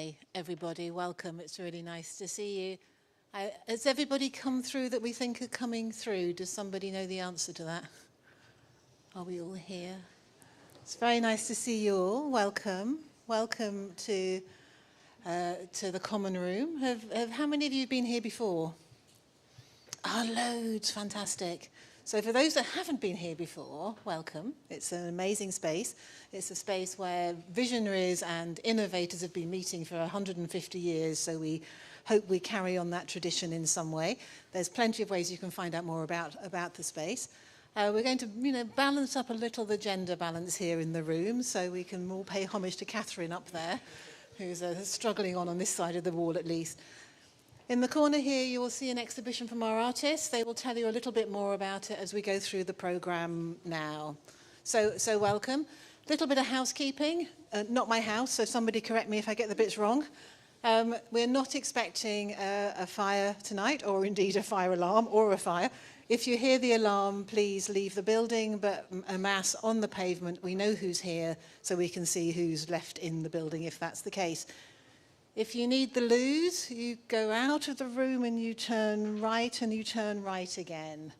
day, everybody. Welcome. It's really nice to see you. Has everybody come through that we think are coming through? Does somebody know the answer to that? Are we all here? It's very nice to see you all. Welcome. Welcome to the common room. How many of you have been here before? Loads. Fantastic. So for those that haven't been here before, welcome. It's an amazing space. It's a space where visionaries and innovators have been meeting for 150 years, so we hope we carry on that tradition in some way. There's plenty of ways you can find out more about the space. We're going to, balance up a little the gender balance here in the room, so we can all pay homage to Catherine up there, who's struggling on this side of the wall at least. In the corner here, you will see an exhibition from our artists. They will tell you a little bit more about it as we go through the programme now. So welcome. A little bit of housekeeping. Not my house, so somebody correct me if I get the bits wrong. We're not expecting a fire tonight, or indeed a fire alarm or a fire. If you hear the alarm, please leave the building, but amass on the pavement. We know who's here, so we can see who's left in the building if that's the case. If you need the loos, you go out of the room and you turn right and you turn right again.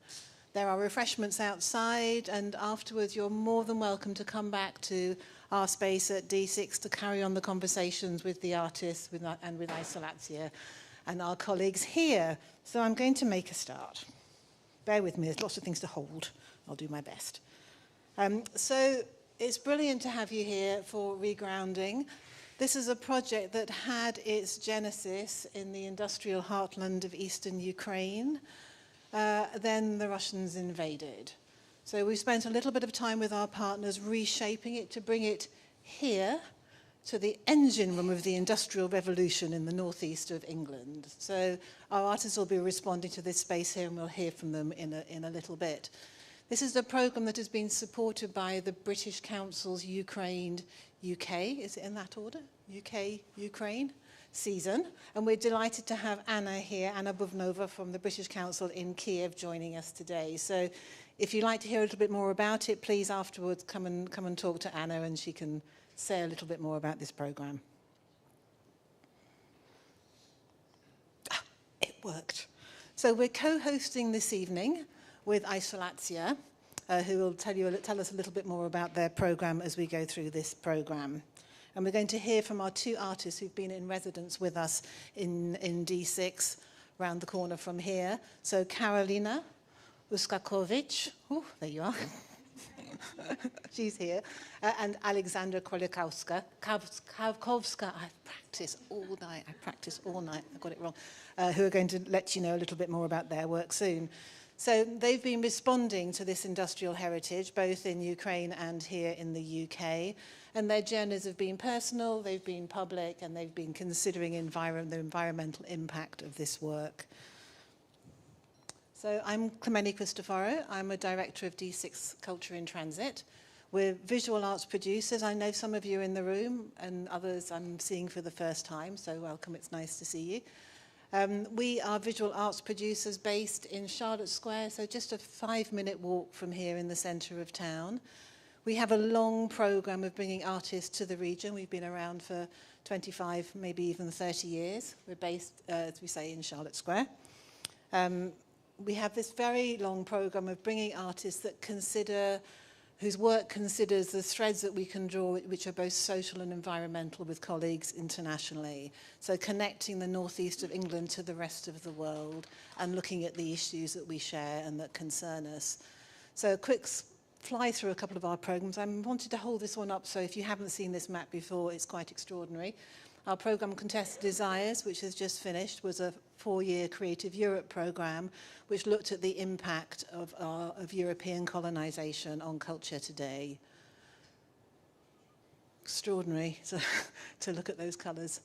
There are refreshments outside, and afterwards you're more than welcome to come back to our space at D6 to carry on the conversations with the artists and with Isolazia and our colleagues here. So I'm going to make a start. Bear with me, there's lots of things to hold. I'll do my best. So it's brilliant to have you here for Regrounding. This is a project that had its genesis in the industrial heartland of eastern Ukraine. Then the Russians invaded. So we spent a little bit of time with our partners reshaping it to bring it here to the engine room of the Industrial Revolution in the northeast of England. So our artists will be responding to this space here, and we'll hear from them in a little bit. This is a programme that has been supported by the British Council's Ukraine, UK, is it in that order? UK, Ukraine season. And we're delighted to have Anna here, Anna Buvnova from the British Council in Kiev joining us today. So if you'd like to hear a little bit more about it, please afterwards come and talk to Anna, and she can say a little bit more about this programme. It worked. So we're co-hosting this evening with Isolazia, who will tell us a little bit more about their programme as we go through this programme. And we're going to hear from our two artists who've been in residence with us in D6, round the corner from here. So Karolina Uskakovic, oh, there you are. She's here. And Alexandra Kolikowska. I practice all night. I got it wrong. Who are going to let you know a little bit more about their work soon. So they've been responding to this industrial heritage, both in Ukraine and here in the UK. And their journeys have been personal, they've been public, and they've been considering the environmental impact of this work. So I'm Clemeni Cristoforo. I'm a director of D6 Culture in Transit. We're visual arts producers. I know some of you are in the room, and others I'm seeing for the first time, so welcome, it's nice to see you. We are visual arts producers based in Charlotte Square, so just a 5-minute walk from here in the centre of town. We have a long programme of bringing artists to the region. We've been around for 25, maybe even 30 years. We're based, as we say, in Charlotte Square. We have this very long programme of bringing artists whose work considers the threads that we can draw, which are both social and environmental, with colleagues internationally. So connecting the northeast of England to the rest of the world and looking at the issues that we share and that concern us. So a quick fly through a couple of our programmes. I wanted to hold this one up, so if you haven't seen this map before, it's quite extraordinary. Our programme Contested Desires, which has just finished, was a 4-year Creative Europe programme, which looked at the impact of European colonisation on culture today. Extraordinary to look at those colours.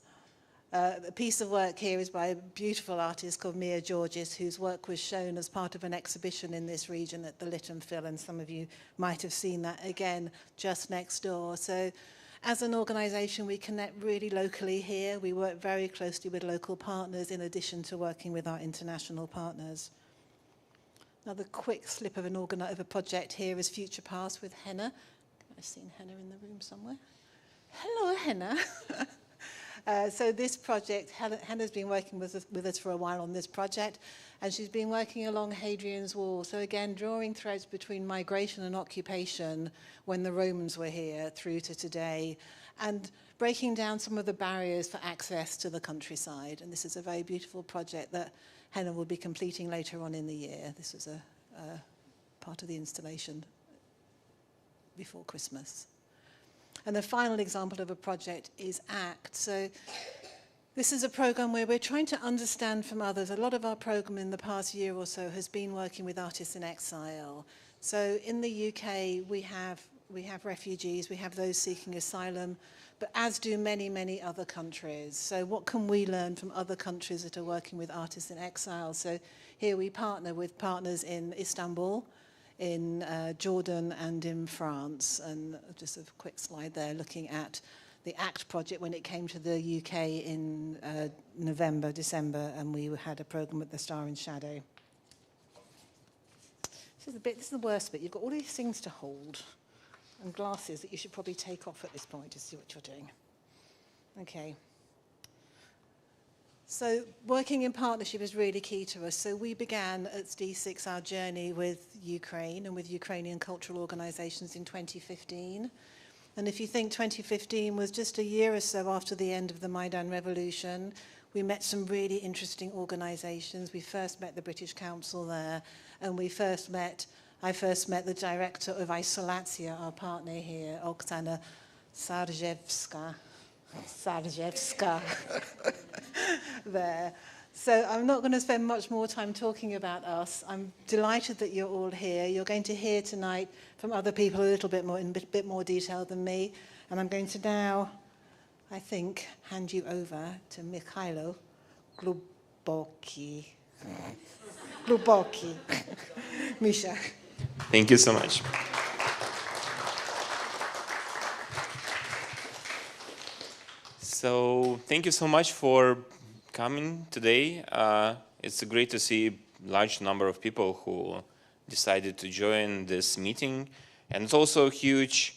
The piece of work here is by a beautiful artist called Mia Georgis, whose work was shown as part of an exhibition in this region at the Lit and Phil, and some of you might have seen that again just next door. So as an organisation, we connect really locally here. We work very closely with local partners in addition to working with our international partners. Another quick slip of a project here is Future Past with Henna. I've seen Henna in the room somewhere. Hello, Henna. So this project, Hannah's been working with us for a while on this project, and she's been working along Hadrian's Wall. So again, drawing threads between migration and occupation when the Romans were here through to today, and breaking down some of the barriers for access to the countryside. And this is a very beautiful project that Hannah will be completing later on in the year. This was a part of the installation before Christmas. And the final example of a project is ACT. So this is a program where we're trying to understand from others. A lot of our program in the past year or so has been working with artists in exile. So in the UK, we have refugees, we have those seeking asylum, but as do many, many other countries. So what can we learn from other countries that are working with artists in exile? So here we partner with partners in Istanbul, in Jordan and in France. And just a quick slide there looking at the ACT project when it came to the UK in November, December, and we had a program at the Star and Shadow. This is the worst bit. You've got all these things to hold and glasses that you should probably take off at this point to see what you're doing. Okay. So working in partnership is really key to us. So we began at D6 our journey with Ukraine and with Ukrainian cultural organizations in 2015. And if you think 2015 was just a year or so after the end of the Maidan Revolution, we met some really interesting organizations. We first met the British Council there, and I first met the director of Isolatia, our partner here, Oksana Sarjevska there. So I'm not going to spend much more time talking about us. I'm delighted that you're all here. You're going to hear tonight from other people a little bit more, in a bit more detail than me. And I'm going to now, I think, hand you over to Mikhailo Gluboki. Misha. Thank you so much. So thank you so much for coming today. It's great to see a large number of people who decided to join this meeting. And it's also a huge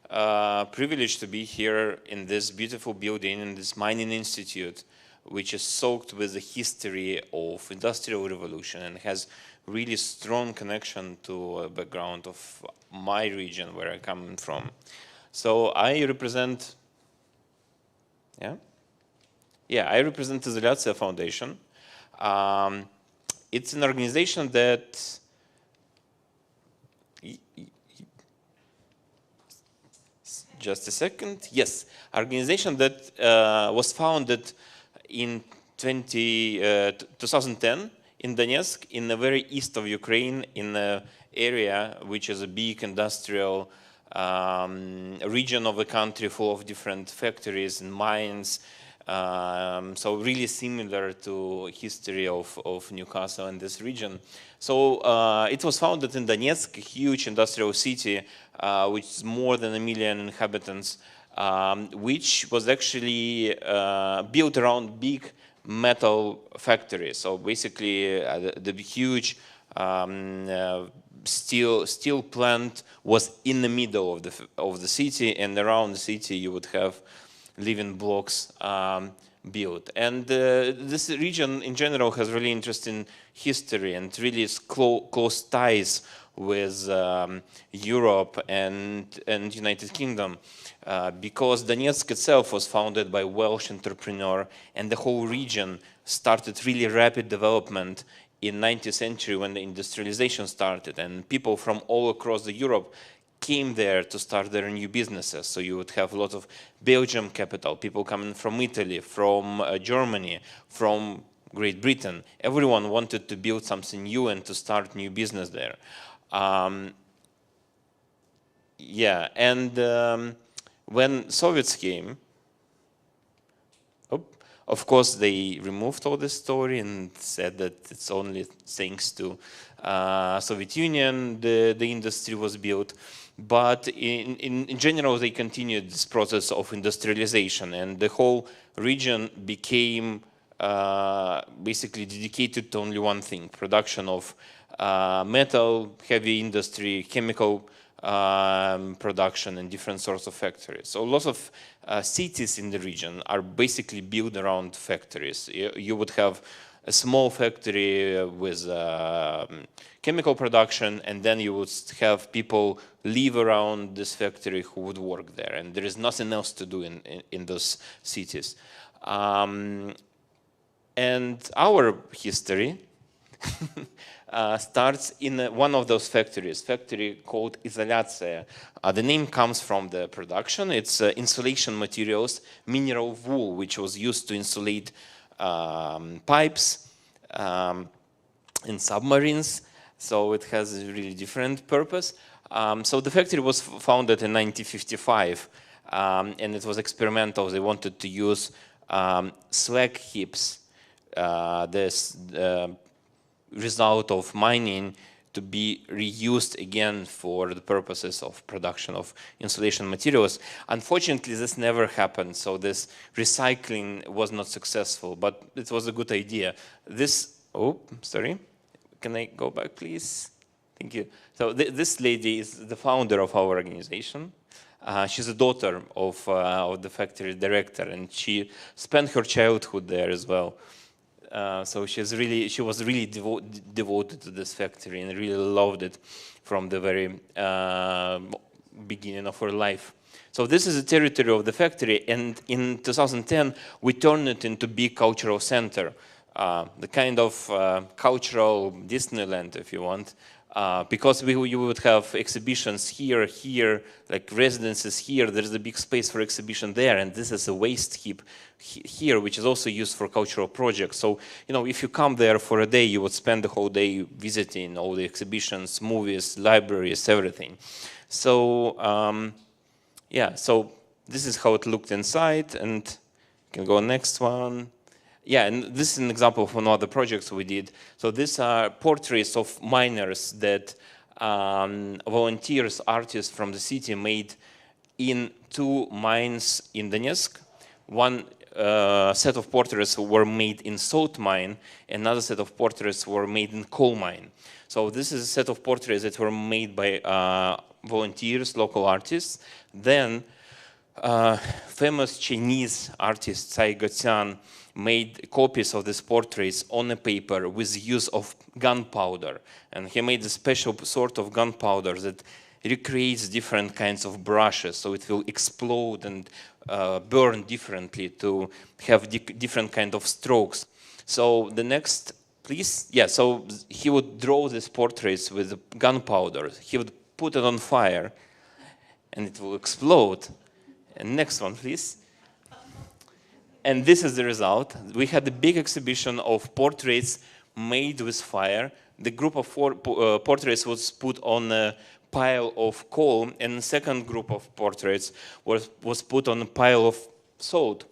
privilege to be here in this beautiful building, in this mining institute, which is soaked with the history of Industrial Revolution and has really strong connection to a background of my region where I come from. So I represent, I represent the Izolyatsiya Foundation. It's an organization that just a second. Yes, organization that was founded in 2010 in Donetsk, in the very east of Ukraine, in an area which is a big industrial region of the country full of different factories and mines. So really similar to history of Newcastle in this region. So it was founded in Donetsk, a huge industrial city, which is more than 1 million inhabitants, which was actually built around big metal factories. So basically the huge steel plant was in the middle of the city, and around the city you would have living blocks built. And this region in general has really interesting history and really close ties with Europe and United Kingdom, because Donetsk itself was founded by a Welsh entrepreneur, and the whole region started really rapid development in 19th century when the industrialization started, and people from all across Europe came there to start their new businesses. So you would have a lot of Belgium capital, people coming from Italy, from Germany, from Great Britain. Everyone wanted to build something new and to start new business there. When Soviets came, of course, they removed all this story and said that it's only thanks to Soviet Union the industry was built. But in general, they continued this process of industrialization, and the whole region became basically dedicated to only one thing: production of metal, heavy industry, chemical production, and different sorts of factories. So lots of cities in the region are basically built around factories. You would have a small factory with chemical production, and then you would have people live around this factory who would work there, and there is nothing else to do in those cities. And our history starts in one of those factories, factory called Izolaция. The name comes from the production. It's insulation materials, mineral wool, which was used to insulate pipes in submarines. So it has a really different purpose. So the factory was founded in 1955, and it was experimental. They wanted to use slag heaps, this result of mining, to be reused again for the purposes of production of insulation materials. Unfortunately, this never happened, so this recycling was not successful, but it was a good idea. This, oh, sorry, can I go back, please? Thank you. So this lady is the founder of our organization. She's a daughter of the factory director, and she spent her childhood there as well. So she was really devoted to this factory and really loved it from the very beginning of her life. So this is the territory of the factory, and in 2010 we turned it into big cultural center, the kind of cultural Disneyland, if you want. Because you would have exhibitions here, like residences here. There's a big space for exhibition there, and this is a waste heap here, which is also used for cultural projects. So, you know, if you come there for a day, you would spend the whole day visiting all the exhibitions, movies, libraries, everything. So, yeah, so this is how it looked inside, and you can go next one. Yeah, and this is an example of one of the projects we did. So these are portraits of miners that volunteers, artists from the city made in 2 mines in Donetsk. One set of portraits were made in salt mine, another set of portraits were made in coal mine. So this is a set of portraits that were made by volunteers, local artists. Then famous Chinese artist Tsai Gatsan made copies of these portraits on a paper with use of gunpowder. And he made a special sort of gunpowder that recreates different kinds of brushes, so it will explode and burn differently to have different kind of strokes. So the next, please. Yeah, so he would draw these portraits with gunpowder. He would put it on fire, and it will explode. And next one, please. And this is the result. We had a big exhibition of portraits made with fire. The group of portraits was put on a pile of coal, and the second group of portraits was put on a pile of salt,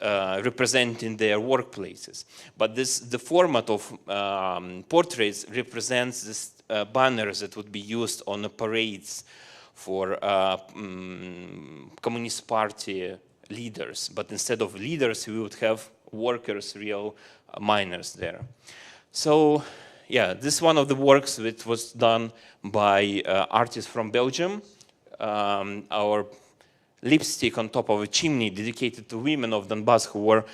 representing their workplaces. But the format of portraits represents this banners that would be used on the parades for Communist Party leaders, but instead of leaders, we would have workers, real miners there. So, yeah, this is one of the works that was done by artists from Belgium. Our lipstick on top of a chimney dedicated to women of Donbass who were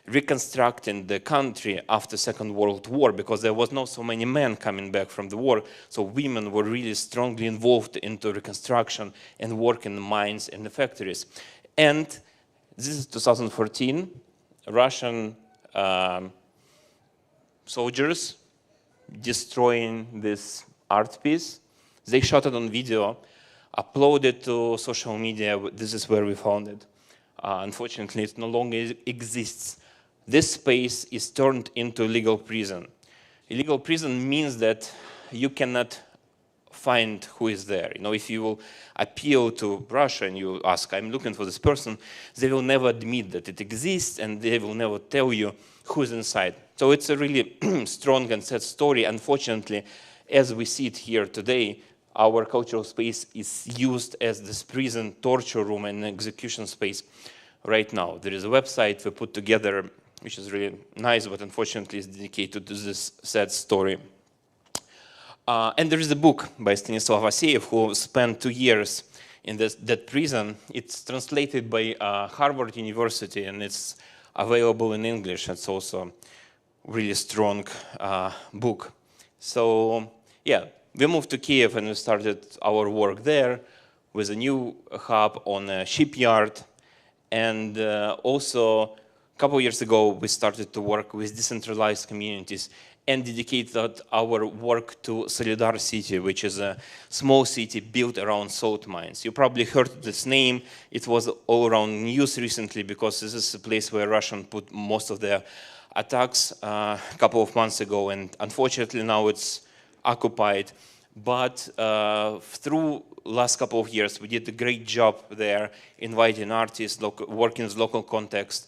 reconstructing the country after Second World War, because there was not so many men coming back from the war, so women were really strongly involved into reconstruction and work in the mines and the factories. And this is 2014, Russian soldiers destroying this art piece. They shot it on video, uploaded it to social media. This is where we found it. Unfortunately, it no longer exists. This space is turned into illegal prison. Illegal prison means that you cannot find who is there. You know, if you will appeal to Russia and you ask, I'm looking for this person, they will never admit that it exists, and they will never tell you who's inside. So it's a really strong and sad story. Unfortunately, as we see it here today, our cultural space is used as this prison, torture room, and execution space right now. There is a website we put together, which is really nice, but unfortunately is dedicated to this sad story. And there is a book by Stanislav Aseev, who spent 2 years in that prison. It's translated by Harvard University, and it's available in English. It's also a really strong book. So yeah, we moved to Kiev and we started our work there with a new hub on a shipyard. And also, a couple of years ago, we started to work with decentralized communities and dedicated our work to Solidar City, which is a small city built around salt mines. You probably heard this name. It was all around news recently because this is a place where Russians put most of their attacks a couple of months ago, and unfortunately now it's occupied. But through last couple of years, we did a great job there, inviting artists, working in local context,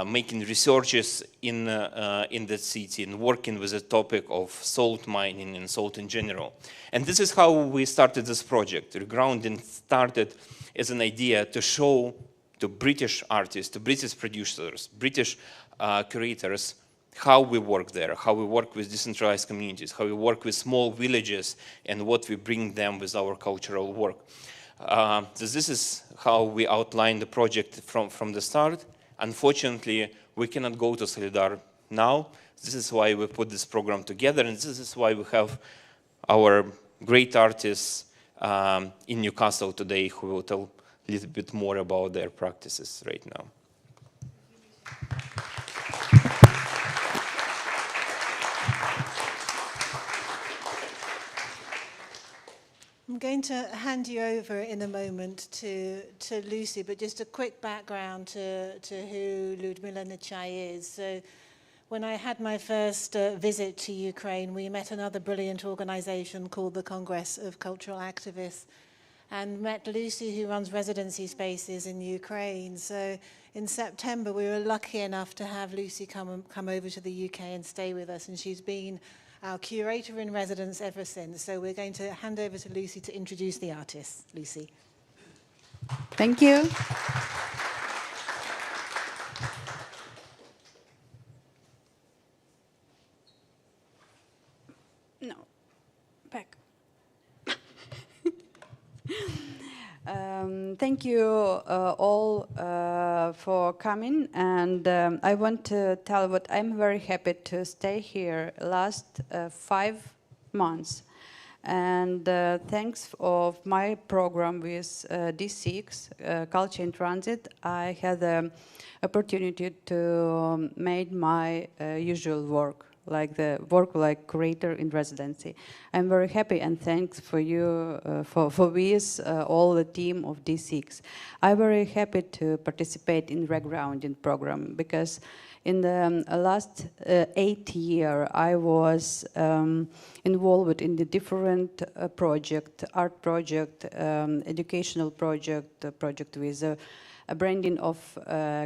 making researches in the city, and working with the topic of salt mining and salt in general. And this is how we started this project. Regrounding started as an idea to show to British artists, to British producers, British curators, how we work there, how we work with decentralized communities, how we work with small villages, and what we bring them with our cultural work. So this is how we outlined the project from the start. Unfortunately, we cannot go to Solidar now. This is why we put this program together, and this is why we have our great artists in Newcastle today who will tell a little bit more about their practices right now. I'm going to hand you over in a moment to Lucy, but just a quick background to who Ludmila Nechai is. So when I had my first visit to Ukraine, we met another brilliant organization called the Congress of Cultural Activists, and met Lucy, who runs residency spaces in Ukraine. So in September, we were lucky enough to have Lucy come over to the UK and stay with us, and she's been our curator in residence ever since. So we're going to hand over to Lucy to introduce the artists. Lucy. Thank you. No, back. Thank you all for coming, and I want to tell what I'm very happy to stay here last 5 months, and thanks of my program with D6 Culture in Transit, I had the opportunity to make my usual work, like the work like curator in residency. I'm very happy, and thanks for you, for this, all the team of D6. I'm very happy to participate in Regrounding program, because in the last 8 years I was involved in the different project, art project, educational project, project with a branding of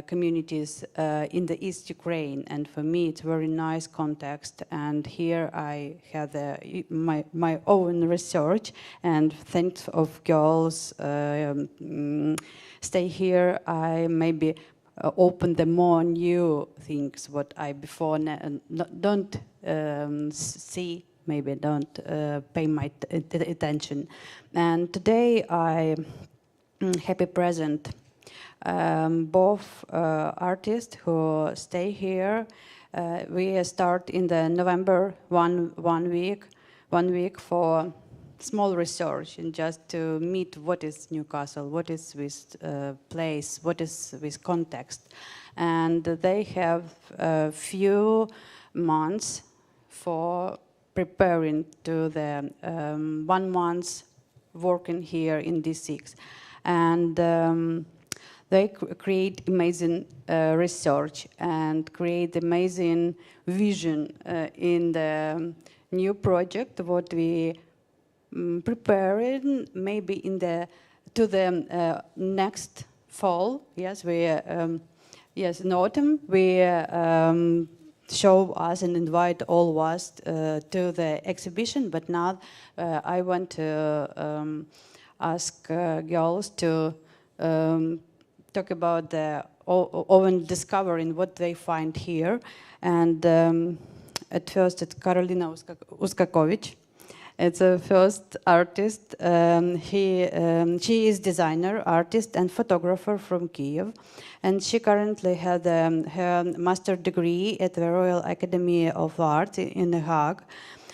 communities in the East Ukraine, and for me it's very nice context. And here I had my own research, and thanks of girls stay here, I maybe open the more new things what I before don't see, maybe don't pay my attention. And today I happy present both artists who stay here. We start in the November one week for small research, and just to meet what is Newcastle, what is this place, what is this context. And they have a few months for preparing to the 1 month working here in D6. And they create amazing research and create amazing vision in the new project what we preparing maybe in the next fall. Yes, we yes, in autumn we show us and invite all of us to the exhibition. But now I want to ask girls to talk about the own discovering what they find here. And at first it's Karolina Uskakovic. It's a first artist. She is designer, artist, and photographer from Kiev, and she currently had her master degree at the Royal Academy of Art in The Hague,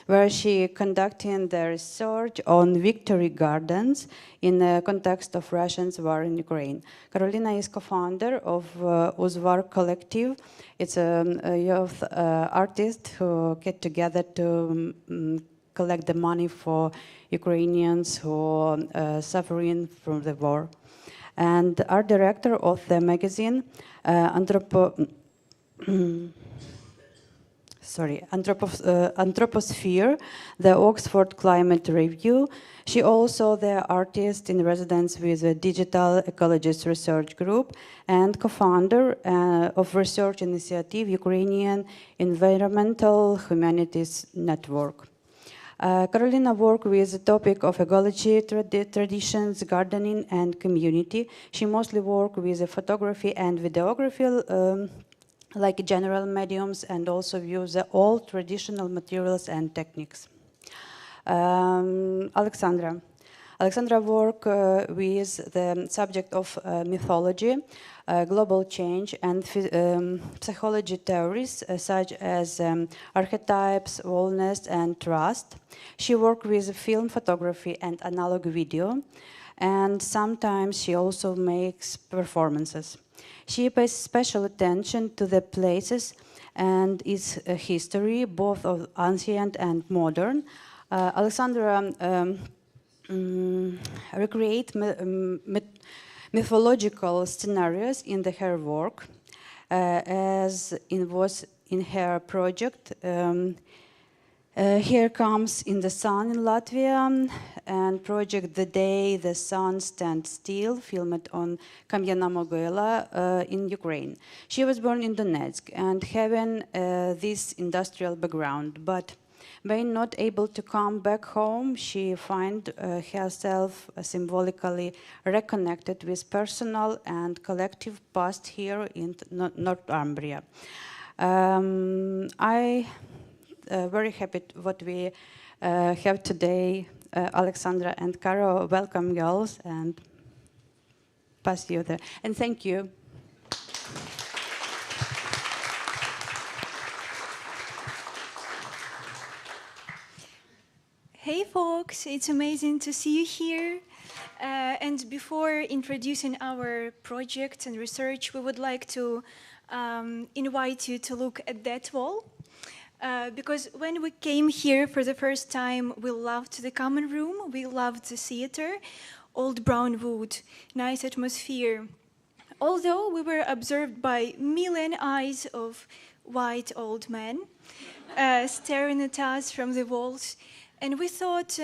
where she conducted the research on Victory Gardens in the context of Russia's war in Ukraine. Carolina is co-founder of Uzvar Collective. It's a youth artist who get together to collect the money for Ukrainians who are suffering from the war. And art director of the magazine Anthroposphere, the Oxford Climate Review. She also the artist in residence with the Digital Ecologist Research Group and co-founder of research initiative Ukrainian Environmental Humanities Network. Carolina worked with the topic of ecology, traditions, gardening, and community. She mostly worked with photography and videography, like general mediums, and also use all traditional materials and techniques. Alexandra. Alexandra worked with the subject of mythology, global change, and psychology theories such as archetypes, wellness, and trust. She worked with film photography and analog video, and sometimes she also makes performances. She pays special attention to the places and its history, both of ancient and modern. Alexandra recreate mythological scenarios in her work, as it was in her project. Here comes in the sun in Latvia, and project The Day the Sun Stands Still, filmed on Kam'yana Mogila in Ukraine. She was born in Donetsk and having this industrial background, but being not able to come back home, she find herself symbolically reconnected with personal and collective past here in Northumbria. I very happy what we have today, Alexandra and Caro. Welcome, girls, and pass you there. And thank you. Hey folks, it's amazing to see you here. And before introducing our project and research, we would like to invite you to look at that wall. Because when we came here for the first time, we loved the common room, we loved the theater, old brown wood, nice atmosphere. Although we were observed by million eyes of white old men staring at us from the walls, and we thought,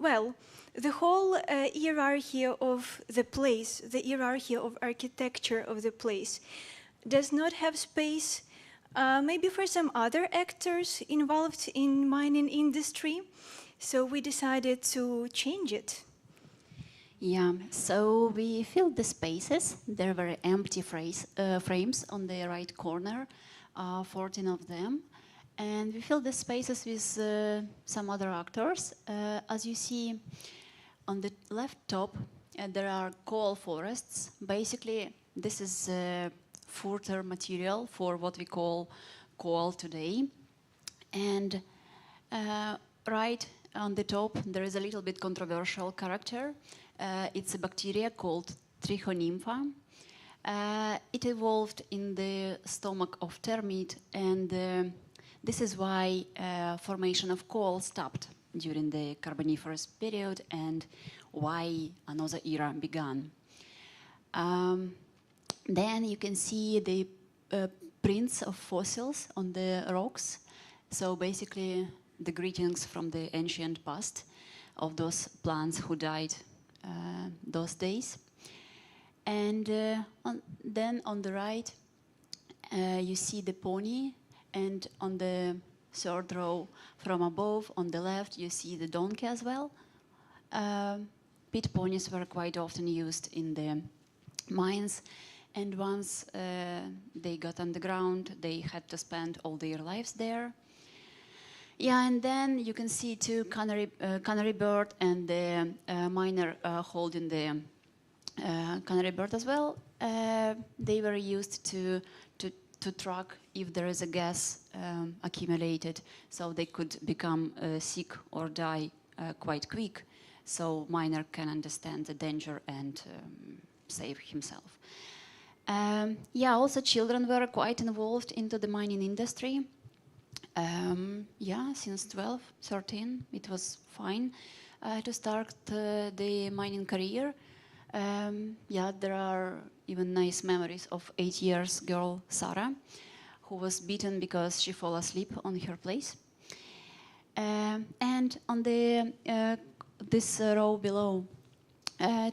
well, the whole hierarchy of the place, the hierarchy of architecture of the place, does not have space maybe for some other actors involved in mining industry. So we decided to change it. Yeah, so we filled the spaces. There were empty frames on the right corner, 14 of them. And we filled the spaces with some other actors. As you see on the left top, there are coal forests. Basically, this is further material for what we call coal today. And right on the top, there is a little bit controversial character. It's a bacteria called Trichonympha. It evolved in the stomach of termite, and this is why formation of coal stopped during the Carboniferous period and why another era began. Then you can see the prints of fossils on the rocks. So basically the greetings from the ancient past of those plants who died those days. And then on the right, you see the pony, and on the third row from above, on the left, you see the donkey as well. Pit ponies were quite often used in the mines, and once they got underground, they had to spend all their lives there. Yeah, and then you can see two canary bird and the miner holding the canary bird as well. They were used to track if there is a gas accumulated, so they could become sick or die quite quick. So miner can understand the danger and save himself. Yeah, also children were quite involved into the mining industry. Yeah, since 12, 13, it was fine to start the mining career. Yeah, there are even nice memories of 8 years girl Sarah, who was beaten because she fell asleep on her place. And on the this row below,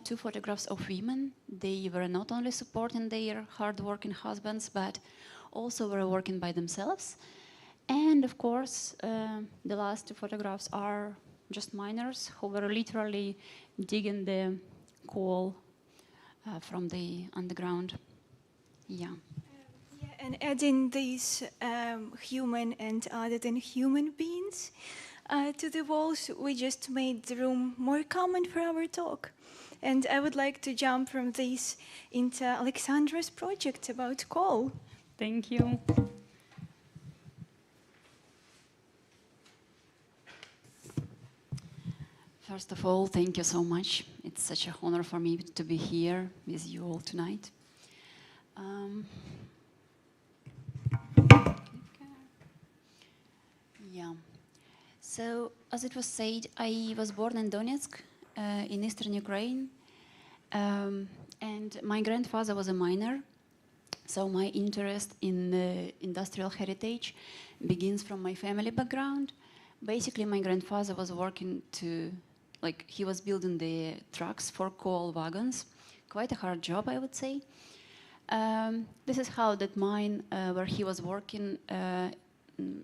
two photographs of women. They were not only supporting their hard-working husbands, but also were working by themselves. And of course, the last two photographs are just miners who were literally digging the coal from the underground. Yeah. Yeah, and adding these human and other than human beings to the walls, we just made the room more common for our talk. And I would like to jump from this into Alexandra's project about coal. Thank you. First of all, thank you so much. It's such an honor for me to be here with you all tonight. Yeah. So, as it was said, I was born in Donetsk, in eastern Ukraine, and my grandfather was a miner. So my interest in industrial heritage begins from my family background. Basically, my grandfather was working he was building the trucks for coal wagons. Quite a hard job, I would say. This is how that mine where he was working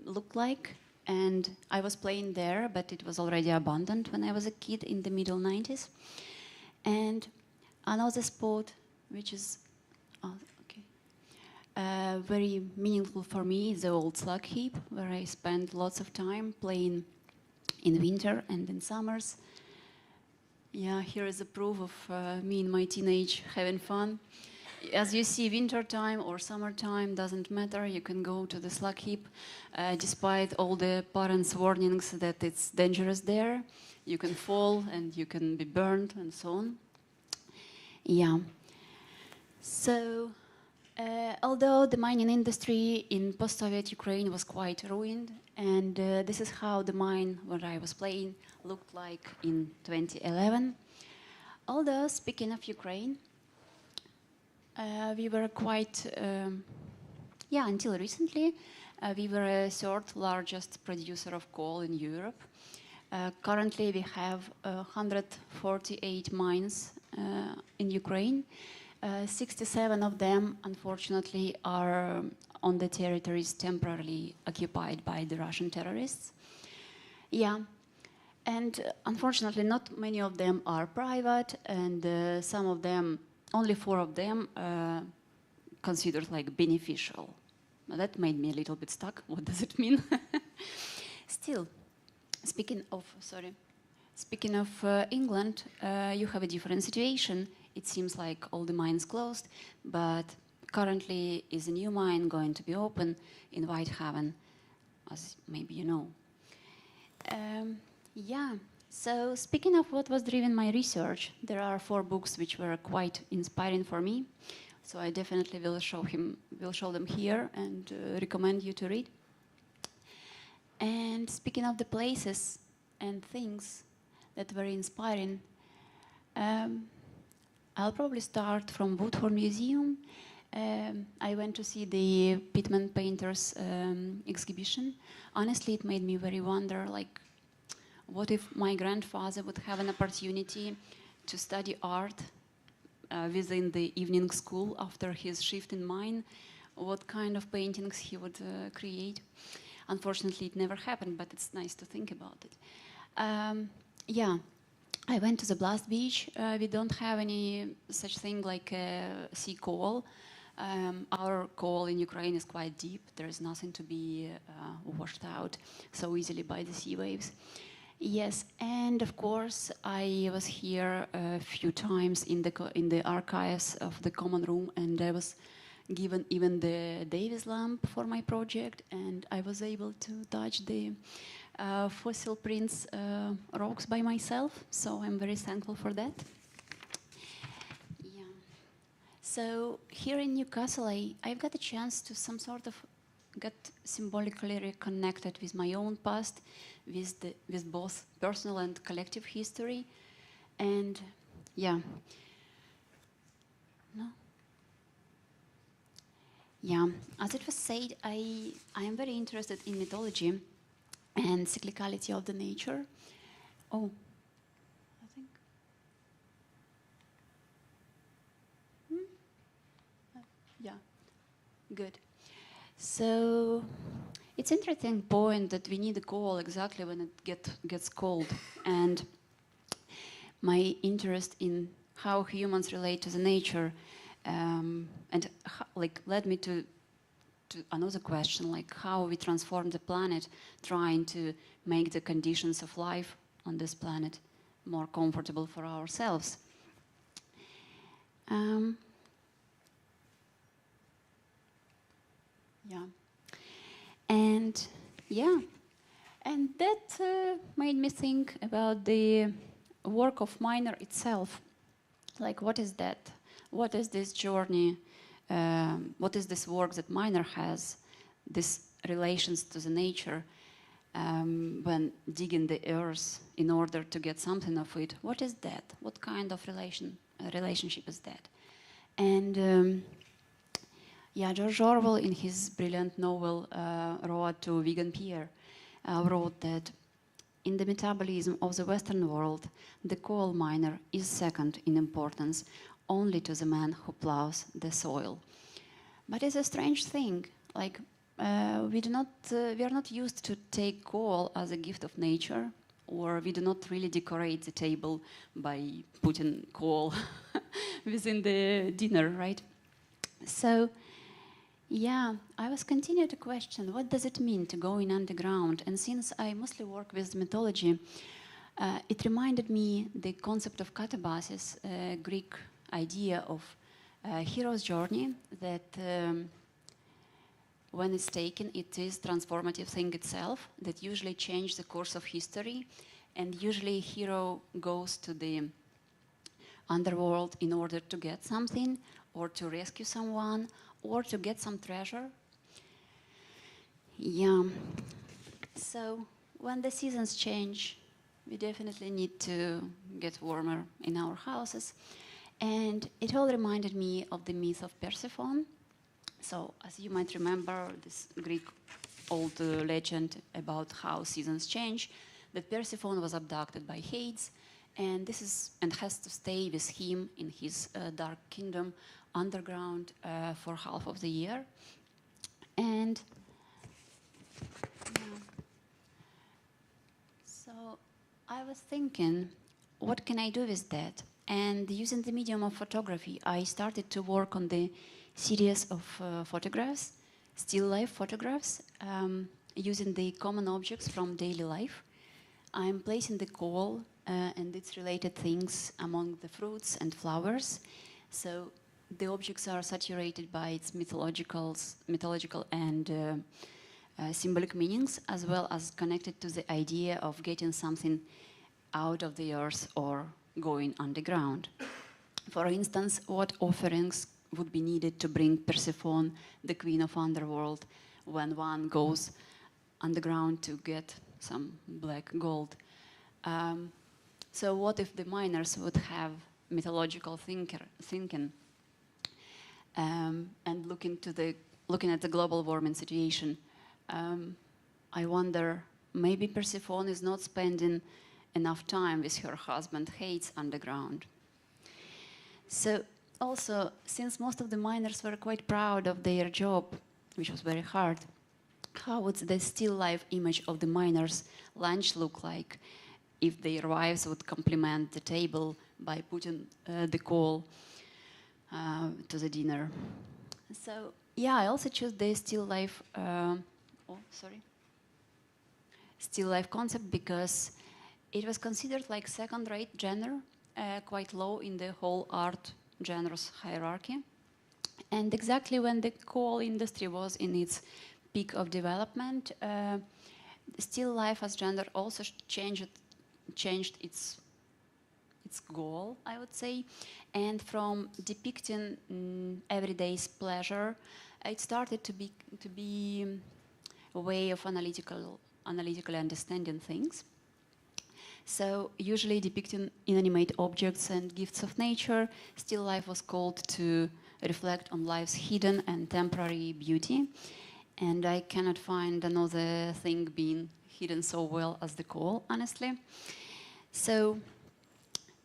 looked like. And I was playing there, but it was already abandoned when I was a kid in the middle 90s. And another sport, which is very meaningful for me, is the old slug heap, where I spent lots of time playing in winter and in summers. Yeah, here is a proof of me in my teenage having fun. As you see, winter time or summertime doesn't matter. You can go to the slug heap, despite all the parents' warnings that it's dangerous there. You can fall and you can be burned and so on. Yeah. So, although the mining industry in post-Soviet Ukraine was quite ruined, and this is how the mine where I was playing looked like in 2011. Although, speaking of Ukraine, we were quite, until recently, we were a third largest producer of coal in Europe. Currently, we have 148 mines in Ukraine. 67 of them, unfortunately, are on the territories temporarily occupied by the Russian terrorists. Yeah, and unfortunately, not many of them are private, and some of them, only 4 of them, considered like beneficial. Now, that made me a little bit stuck. What does it mean? Still, speaking of England, you have a different situation. It seems like all the mines closed, but currently is a new mine going to be open in Whitehaven, as maybe you know. Yeah, so speaking of what was driving my research, there are 4 books which were quite inspiring for me. So I definitely will show them here and recommend you to read. And speaking of the places and things that were inspiring, I'll probably start from Woodhorn Museum. I went to see the Pittman Painters exhibition. Honestly, it made me very wonder, like, what if my grandfather would have an opportunity to study art within the evening school after his shift in mine? What kind of paintings he would create? Unfortunately, it never happened, but it's nice to think about it. Yeah. I went to the Blast Beach. We don't have any such thing like sea coal, Our coal in Ukraine is quite deep. There is nothing to be washed out so easily by the sea waves. Yes, and of course I was here a few times in the archives of the common room, and I was given even the Davis lamp for my project, and I was able to touch the fossil prints rocks by myself, so I'm very thankful for that. Yeah. So here in Newcastle, I've got a chance to some sort of get symbolically reconnected with my own past, with both personal and collective history, and yeah. No. Yeah, as it was said, I am very interested in mythology and cyclicality of the nature. Oh, I think. Yeah, good. So it's interesting point that we need a coal exactly when it gets cold, and my interest in how humans relate to the nature, and led me to another question, like how we transform the planet, trying to make the conditions of life on this planet more comfortable for ourselves. Yeah, and yeah, and that made me think about the work of miner itself. Like, what is that? What is this journey? What is this work that miner has? This relations to the nature when digging the earth in order to get something of it. What is that? What kind of relationship is that? And yeah, George Orwell, in his brilliant novel Road to Vegan Pierre, wrote that in the metabolism of the Western world, the coal miner is second in importance only to the man who plows the soil. But it's a strange thing. Like we are not used to take coal as a gift of nature, or we do not really decorate the table by putting coal within the dinner, right? So, yeah, I was continuing to question, what does it mean to go in underground? And since I mostly work with mythology, it reminded me the concept of katabasis, a Greek idea of a hero's journey that when it's taken, it is transformative thing itself that usually changes the course of history, and usually a hero goes to the underworld in order to get something, or to rescue someone, or to get some treasure. Yeah. So when the seasons change, we definitely need to get warmer in our houses. And it all reminded me of the myth of Persephone. So as you might remember, this Greek old legend about how seasons change, that Persephone was abducted by Hades, and has to stay with him in his dark kingdom underground for half of the year. And yeah. So I was thinking, what can I do with that? And using the medium of photography, I started to work on the series of photographs, still life photographs, using the common objects from daily life. I'm placing the coal and its related things among the fruits and flowers. So the objects are saturated by its mythological and symbolic meanings, as well as connected to the idea of getting something out of the earth or going underground. For instance, what offerings would be needed to bring Persephone, the queen of underworld, when one goes underground to get some black gold? So what if the miners would have mythological thinking and looking at the global warming situation? I wonder, maybe Persephone is not spending enough time with her husband Hades underground. So also, since most of the miners were quite proud of their job, which was very hard, how would the still life image of the miners' lunch look like if their wives would complement the table by putting the coal to the dinner? So yeah, I also choose the still life. Still life concept because it was considered like second-rate genre, quite low in the whole art genres hierarchy. And exactly when the coal industry was in its peak of development, still life as genre also changed its goal, I would say. And from depicting everyday's pleasure, it started to be a way of analytically understanding things. So usually depicting inanimate objects and gifts of nature, still life was called to reflect on life's hidden and temporary beauty. And I cannot find another thing being hidden so well as the coal, honestly. So,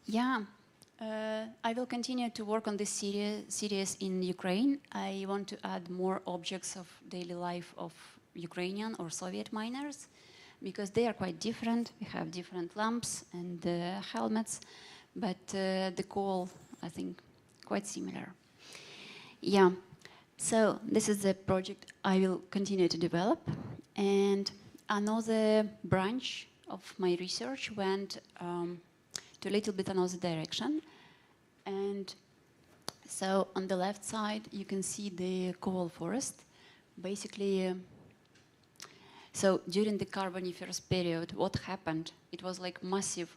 yeah, I will continue to work on this series in Ukraine. I want to add more objects of daily life of Ukrainian or Soviet miners, because they are quite different. We have different lamps and helmets, but the coal, I think, quite similar. Yeah, so this is the project I will continue to develop. And another branch of my research went to a little bit another direction. And so on the left side, you can see the coal forest. Basically, so during the Carboniferous period, what happened? It was like massive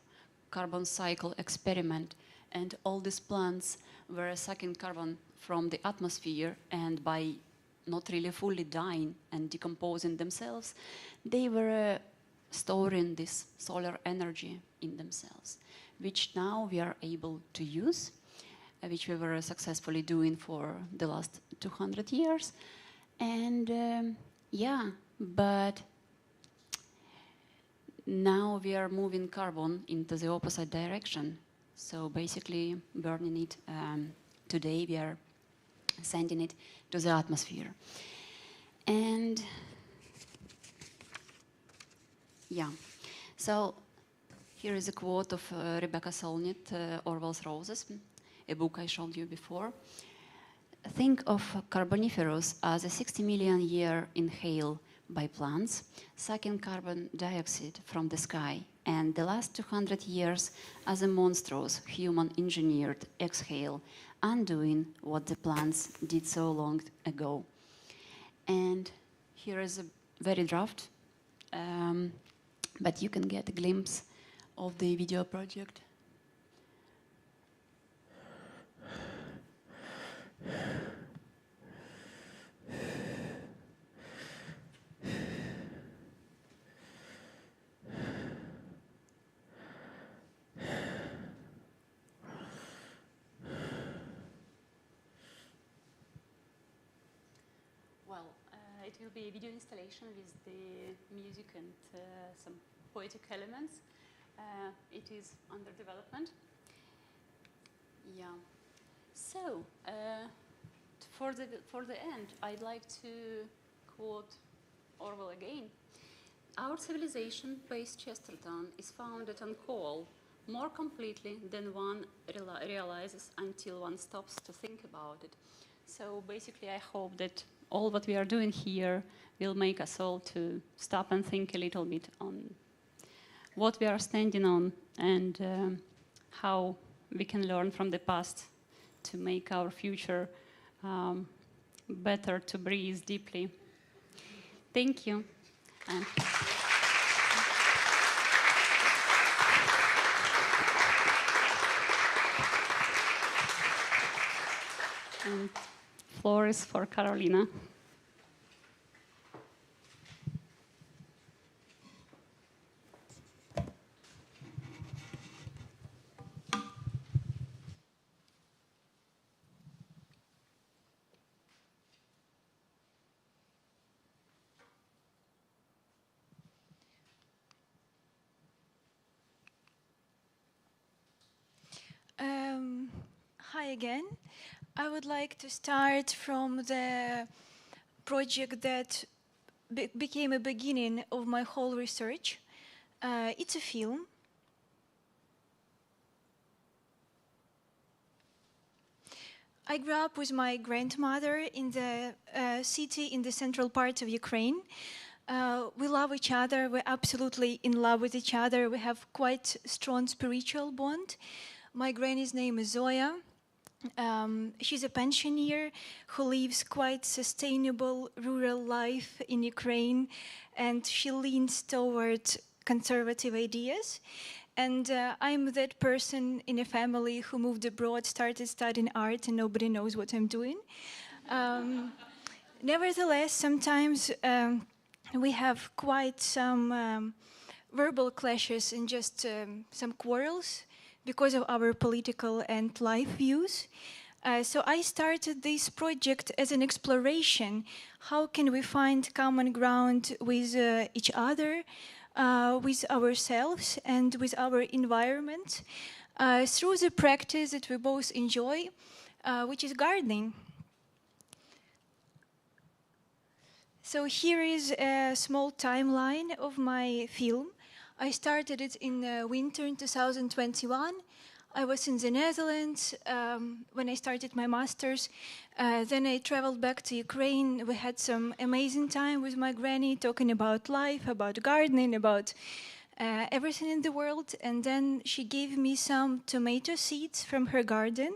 carbon cycle experiment, and all these plants were sucking carbon from the atmosphere, and by not really fully dying and decomposing themselves, they were storing this solar energy in themselves, which now we are able to use, which we were successfully doing for the last 200 years. And yeah, but now we are moving carbon into the opposite direction. So basically burning it, today we are sending it to the atmosphere. And yeah, so here is a quote of Rebecca Solnit, Orwell's Roses, a book I showed you before. Think of Carboniferous as a 60 million year inhale by plants, sucking carbon dioxide from the sky, and the last 200 years as a monstrous human-engineered exhale, undoing what the plants did so long ago. And here is a very draft, but you can get a glimpse of the video project. It will be a video installation with the music and some poetic elements. It is under development. Yeah. So, for the end, I'd like to quote Orwell again. Our civilization, based Chesterton, is founded on coal more completely than one realizes until one stops to think about it. So basically, I hope that all what we are doing here will make us all to stop and think a little bit on what we are standing on and how we can learn from the past to make our future better, to breathe deeply. Thank you. And floor is for Carolina. Hi again. I would like to start from the project that became a beginning of my whole research. It's a film. I grew up with my grandmother in the city in the central part of Ukraine. We love each other. We're absolutely in love with each other. We have quite strong spiritual bond. My granny's name is Zoya. She's a pensioner who lives quite sustainable rural life in Ukraine, and she leans toward conservative ideas. And I'm that person in a family who moved abroad, started studying art, and nobody knows what I'm doing. Nevertheless, sometimes we have quite some verbal clashes and just some quarrels because of our political and life views. So I started this project as an exploration. How can we find common ground with each other, with ourselves, and with our environment through the practice that we both enjoy, which is gardening. So here is a small timeline of my film. I started it in winter in 2021. I was in the Netherlands when I started my master's. Then I traveled back to Ukraine. We had some amazing time with my granny, talking about life, about gardening, about everything in the world. And then she gave me some tomato seeds from her garden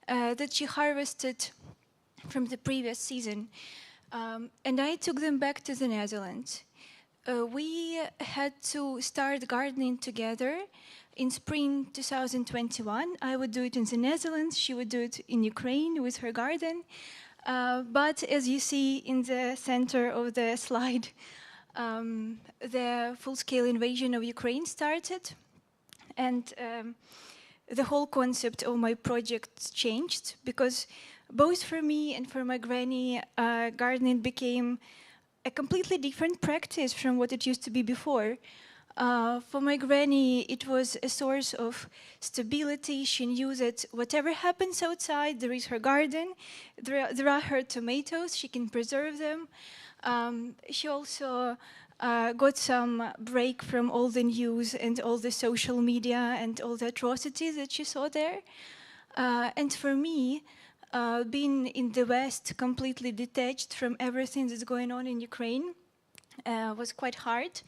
that she harvested from the previous season. And I took them back to the Netherlands. We had to start gardening together in spring 2021. I would do it in the Netherlands, she would do it in Ukraine with her garden. But as you see in the center of the slide, the full-scale invasion of Ukraine started, and the whole concept of my project changed, because both for me and for my granny, gardening became a completely different practice from what it used to be before. For my granny, it was a source of stability. She knew that whatever happens outside, there is her garden, there are her tomatoes, she can preserve them. She also got some break from all the news and all the social media and all the atrocities that she saw there. And for me, being in the West, completely detached from everything that's going on in Ukraine, was quite hard.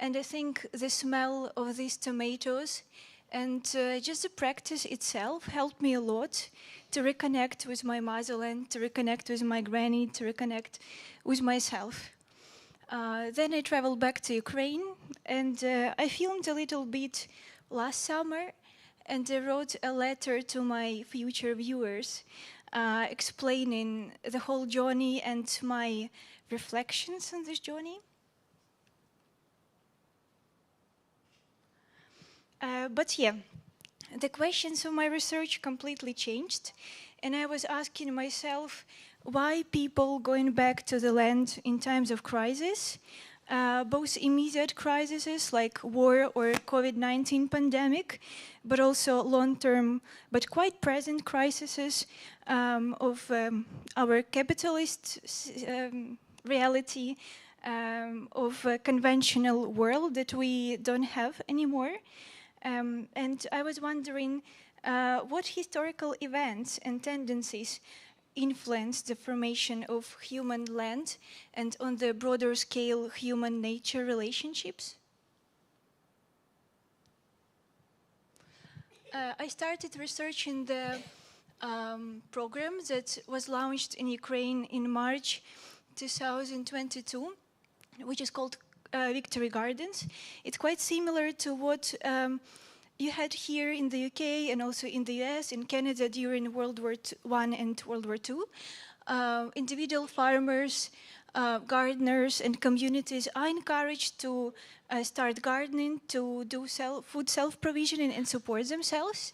And I think the smell of these tomatoes and just the practice itself helped me a lot to reconnect with my motherland, to reconnect with my granny, to reconnect with myself. Then I traveled back to Ukraine, and I filmed a little bit last summer, and I wrote a letter to my future viewers explaining the whole journey and my reflections on this journey. But yeah, the questions of my research completely changed, and I was asking myself why people going back to the land in times of crisis, both immediate crises like war or COVID-19 pandemic, but also long-term but quite present crises of our capitalist reality, of a conventional world that we don't have anymore. And I was wondering what historical events and tendencies influence the formation of human land and, on the broader scale, human-nature relationships. I started researching the program that was launched in Ukraine in March 2022, which is called Victory Gardens. It's quite similar to what you had here in the UK and also in the US, in Canada during World War I and World War II. Individual farmers, gardeners and communities are encouraged to start gardening, to do food self-provisioning and support themselves.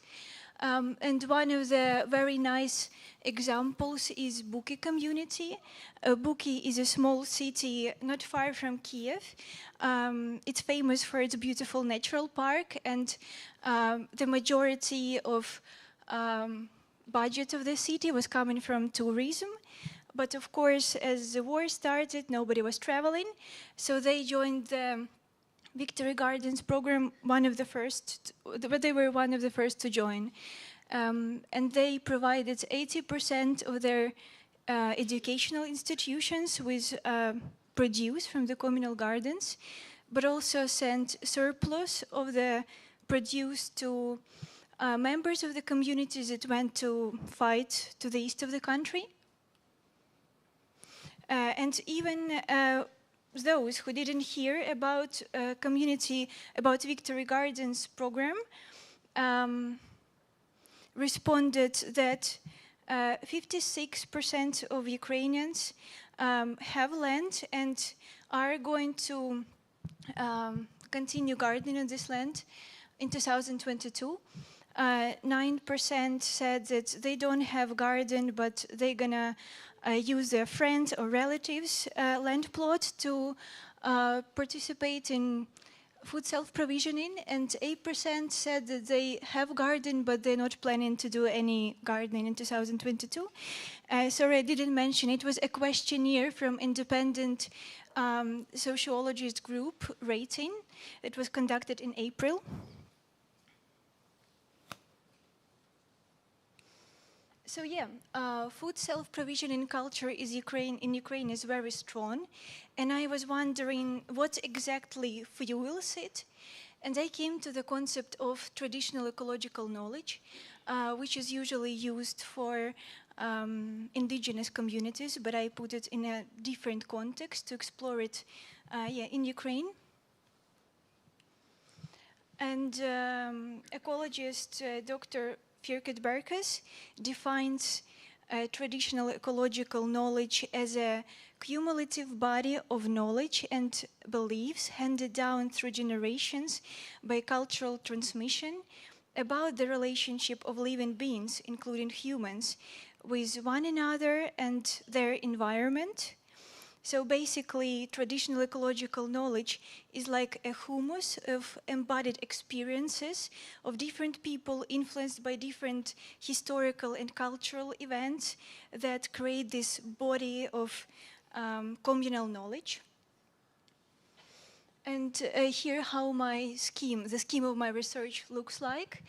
And one of the very nice examples is Buki community. Buki is a small city not far from Kiev. It's famous for its beautiful natural park, and the majority of budget of the city was coming from tourism. But of course, as the war started, nobody was traveling, so they joined the Victory Gardens program, but they were one of the first to join. And they provided 80% of their educational institutions with produce from the communal gardens, but also sent surplus of the produce to members of the communities that went to fight to the east of the country. And even those who didn't hear about about Victory Gardens program responded that 56% of Ukrainians have land and are going to continue gardening on this land in 2022. 9% said that they don't have garden, but they're gonna use their friends or relatives' land plot to participate in food self-provisioning, and 8% said that they have garden, but they're not planning to do any gardening in 2022. Sorry, I didn't mention, it was a questionnaire from independent sociologist group Rating. It was conducted in April. So yeah, food self-provisioning culture in Ukraine is very strong. And I was wondering what exactly fuels it. And I came to the concept of traditional ecological knowledge, which is usually used for indigenous communities, but I put it in a different context to explore it in Ukraine. And ecologist Dr. Firket Berkas defines traditional ecological knowledge as a cumulative body of knowledge and beliefs handed down through generations by cultural transmission about the relationship of living beings, including humans, with one another and their environment. So basically, traditional ecological knowledge is like a humus of embodied experiences of different people influenced by different historical and cultural events that create this body of communal knowledge. And here how the scheme of my research looks like.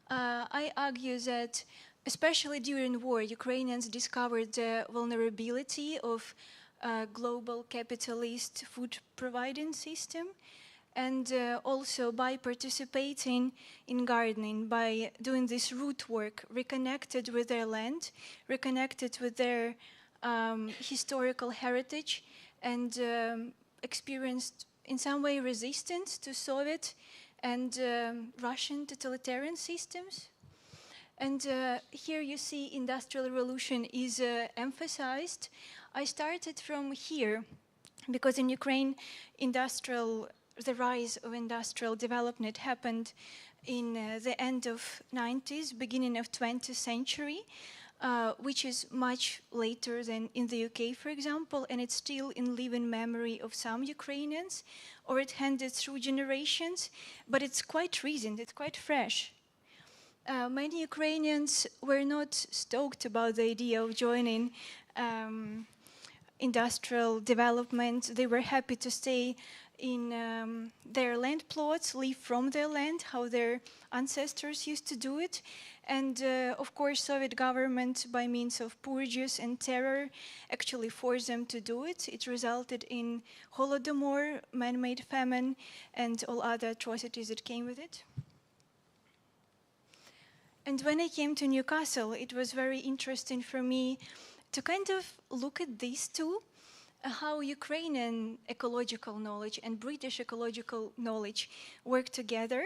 I argue that especially during war, Ukrainians discovered the vulnerability of global capitalist food providing system, and also by participating in gardening, by doing this root work, reconnected with their land, reconnected with their historical heritage, and experienced in some way resistance to Soviet and Russian totalitarian systems. And here you see industrial revolution is emphasized. I started from here because in Ukraine, the rise of industrial development happened in the end of 90s, beginning of 20th century, which is much later than in the UK, for example, and it's still in living memory of some Ukrainians, or it handed through generations, but it's quite recent, it's quite fresh. Many Ukrainians were not stoked about the idea of joining industrial development. They were happy to stay in their land plots, live from their land, how their ancestors used to do it. And of course, Soviet government, by means of purges and terror, actually forced them to do it. It resulted in Holodomor, man-made famine, and all other atrocities that came with it. And when I came to Newcastle, it was very interesting for me to kind of look at these two, how Ukrainian ecological knowledge and British ecological knowledge work together.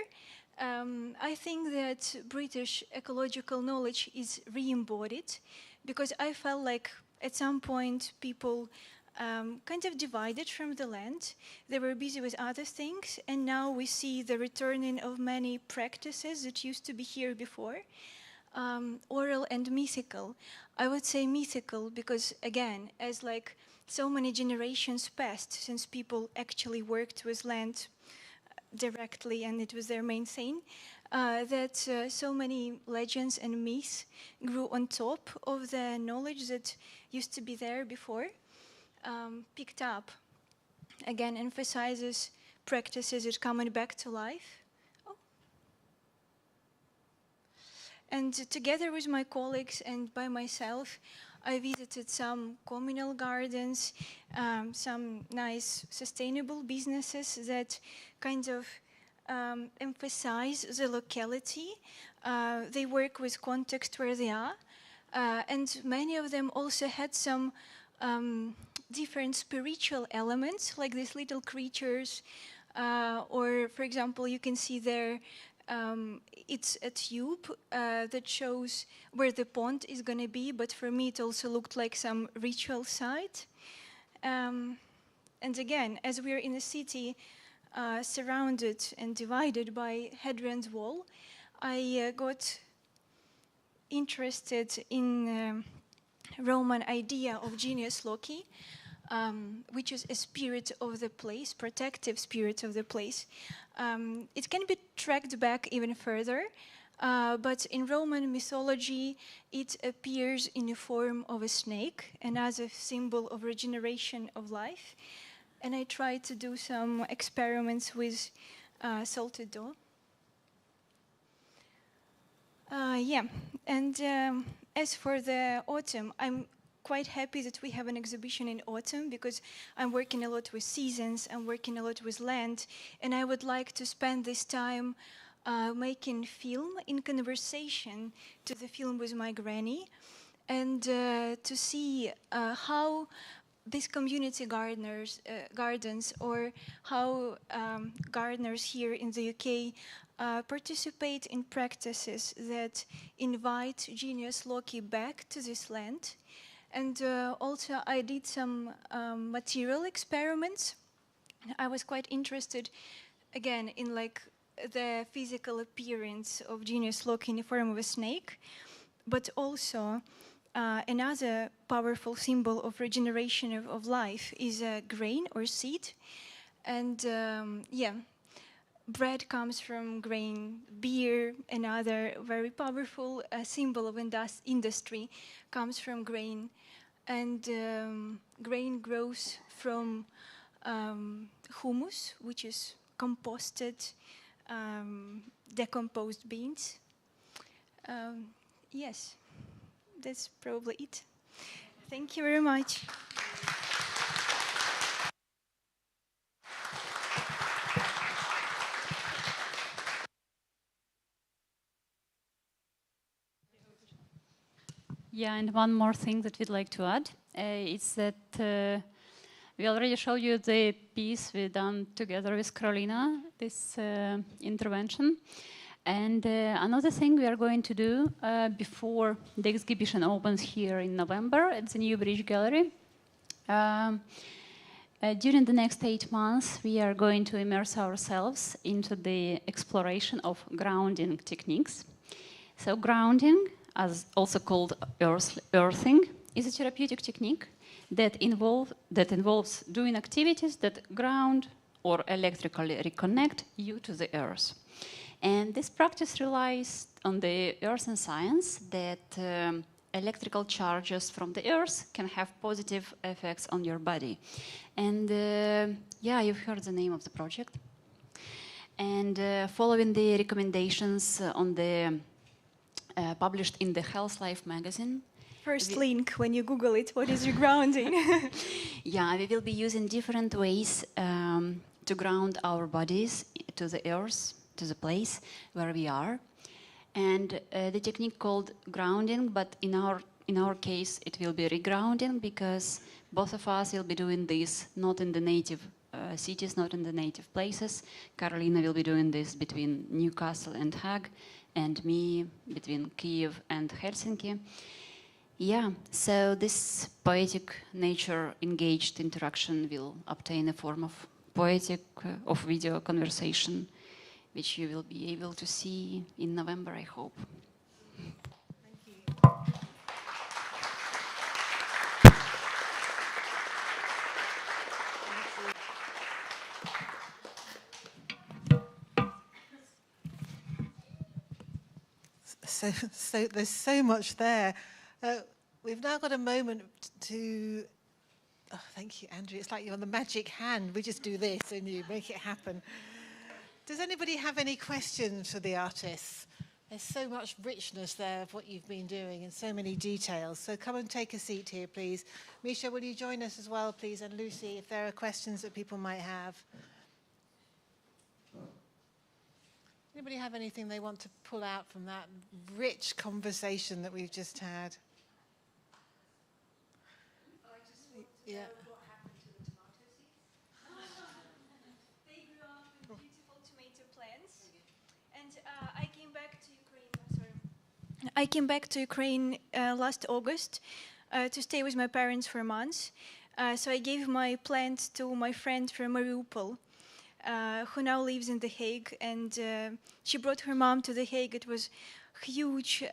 I think that British ecological knowledge is re-embodied because I felt like at some point people kind of divided from the land. They were busy with other things, and now we see the returning of many practices that used to be here before, oral and mythical. I would say mythical because, again, as like so many generations passed since people actually worked with land directly and it was their main thing, that so many legends and myths grew on top of the knowledge that used to be there before. Picked up, again, emphasizes practices that coming back to life. Oh. And together with my colleagues and by myself, I visited some communal gardens, some nice sustainable businesses that kind of emphasize the locality. They work with context where they are. And many of them also had some different spiritual elements, like these little creatures. Or, for example, you can see there, it's a tube that shows where the pond is going to be, but for me it also looked like some ritual site. And again, as we're in a city surrounded and divided by Hadrian's Wall, I got interested in Roman idea of genius loci, which is a spirit of the place, protective spirit of the place. It can be tracked back even further, but in Roman mythology, it appears in the form of a snake and as a symbol of regeneration of life. And I tried to do some experiments with salted dough. Yeah, and as for the autumn, I'm quite happy that we have an exhibition in autumn because I'm working a lot with seasons, I'm working a lot with land, and I would like to spend this time making film in conversation to the film with my granny, and to see how these community gardens, or how gardeners here in the UK participate in practices that invite genius loci back to this land. And also I did some material experiments. I was quite interested, again, in like the physical appearance of genius loci in the form of a snake, but also another powerful symbol of regeneration of life is a grain or seed. And yeah, bread comes from grain, beer, another very powerful symbol of industry, comes from grain. And grain grows from humus, which is composted, decomposed beans. Yes, that's probably it. Thank you very much. Yeah, and one more thing that we'd like to add is that we already showed you the piece we done together with Carolina, this intervention. And another thing we are going to do before the exhibition opens here in November at the New Bridge Gallery. During the next 8 months, we are going to immerse ourselves into the exploration of grounding techniques. So grounding, as also called earthing, is a therapeutic technique that involves doing activities that ground or electrically reconnect you to the earth. And this practice relies on the earth and science that electrical charges from the earth can have positive effects on your body. And yeah, you've heard the name of the project. And following the recommendations on the published in the Health Life magazine. First link when you Google it, what is regrounding? Yeah, we will be using different ways to ground our bodies to the earth, to the place where we are. And the technique called grounding, but in our case it will be regrounding, because both of us will be doing this not in the native cities, not in the native places. Carolina will be doing this between Newcastle and Hague, and me between Kiev and Helsinki. Yeah, so this poetic nature engaged interaction will obtain a form of poetic of video conversation, which you will be able to see in November, I hope. Thank you. So there's so much there. We've now got a moment to. Oh, thank you, Andrew. It's like you're on the magic hand. We just do this and you make it happen. Does anybody have any questions for the artists? There's so much richness there of what you've been doing and so many details. So come and take a seat here, please. Misha, will you join us as well, please? And Lucy, if there are questions that people might have. Anybody have anything they want to pull out from that rich conversation that we've just had? I just want to know what happened to the tomato seeds. They grew up in beautiful tomato plants. And I came back to Ukraine. I came back to Ukraine last August to stay with my parents for months. So I gave my plant to my friend from Mariupol, who now lives in The Hague, and she brought her mom to The Hague. It was huge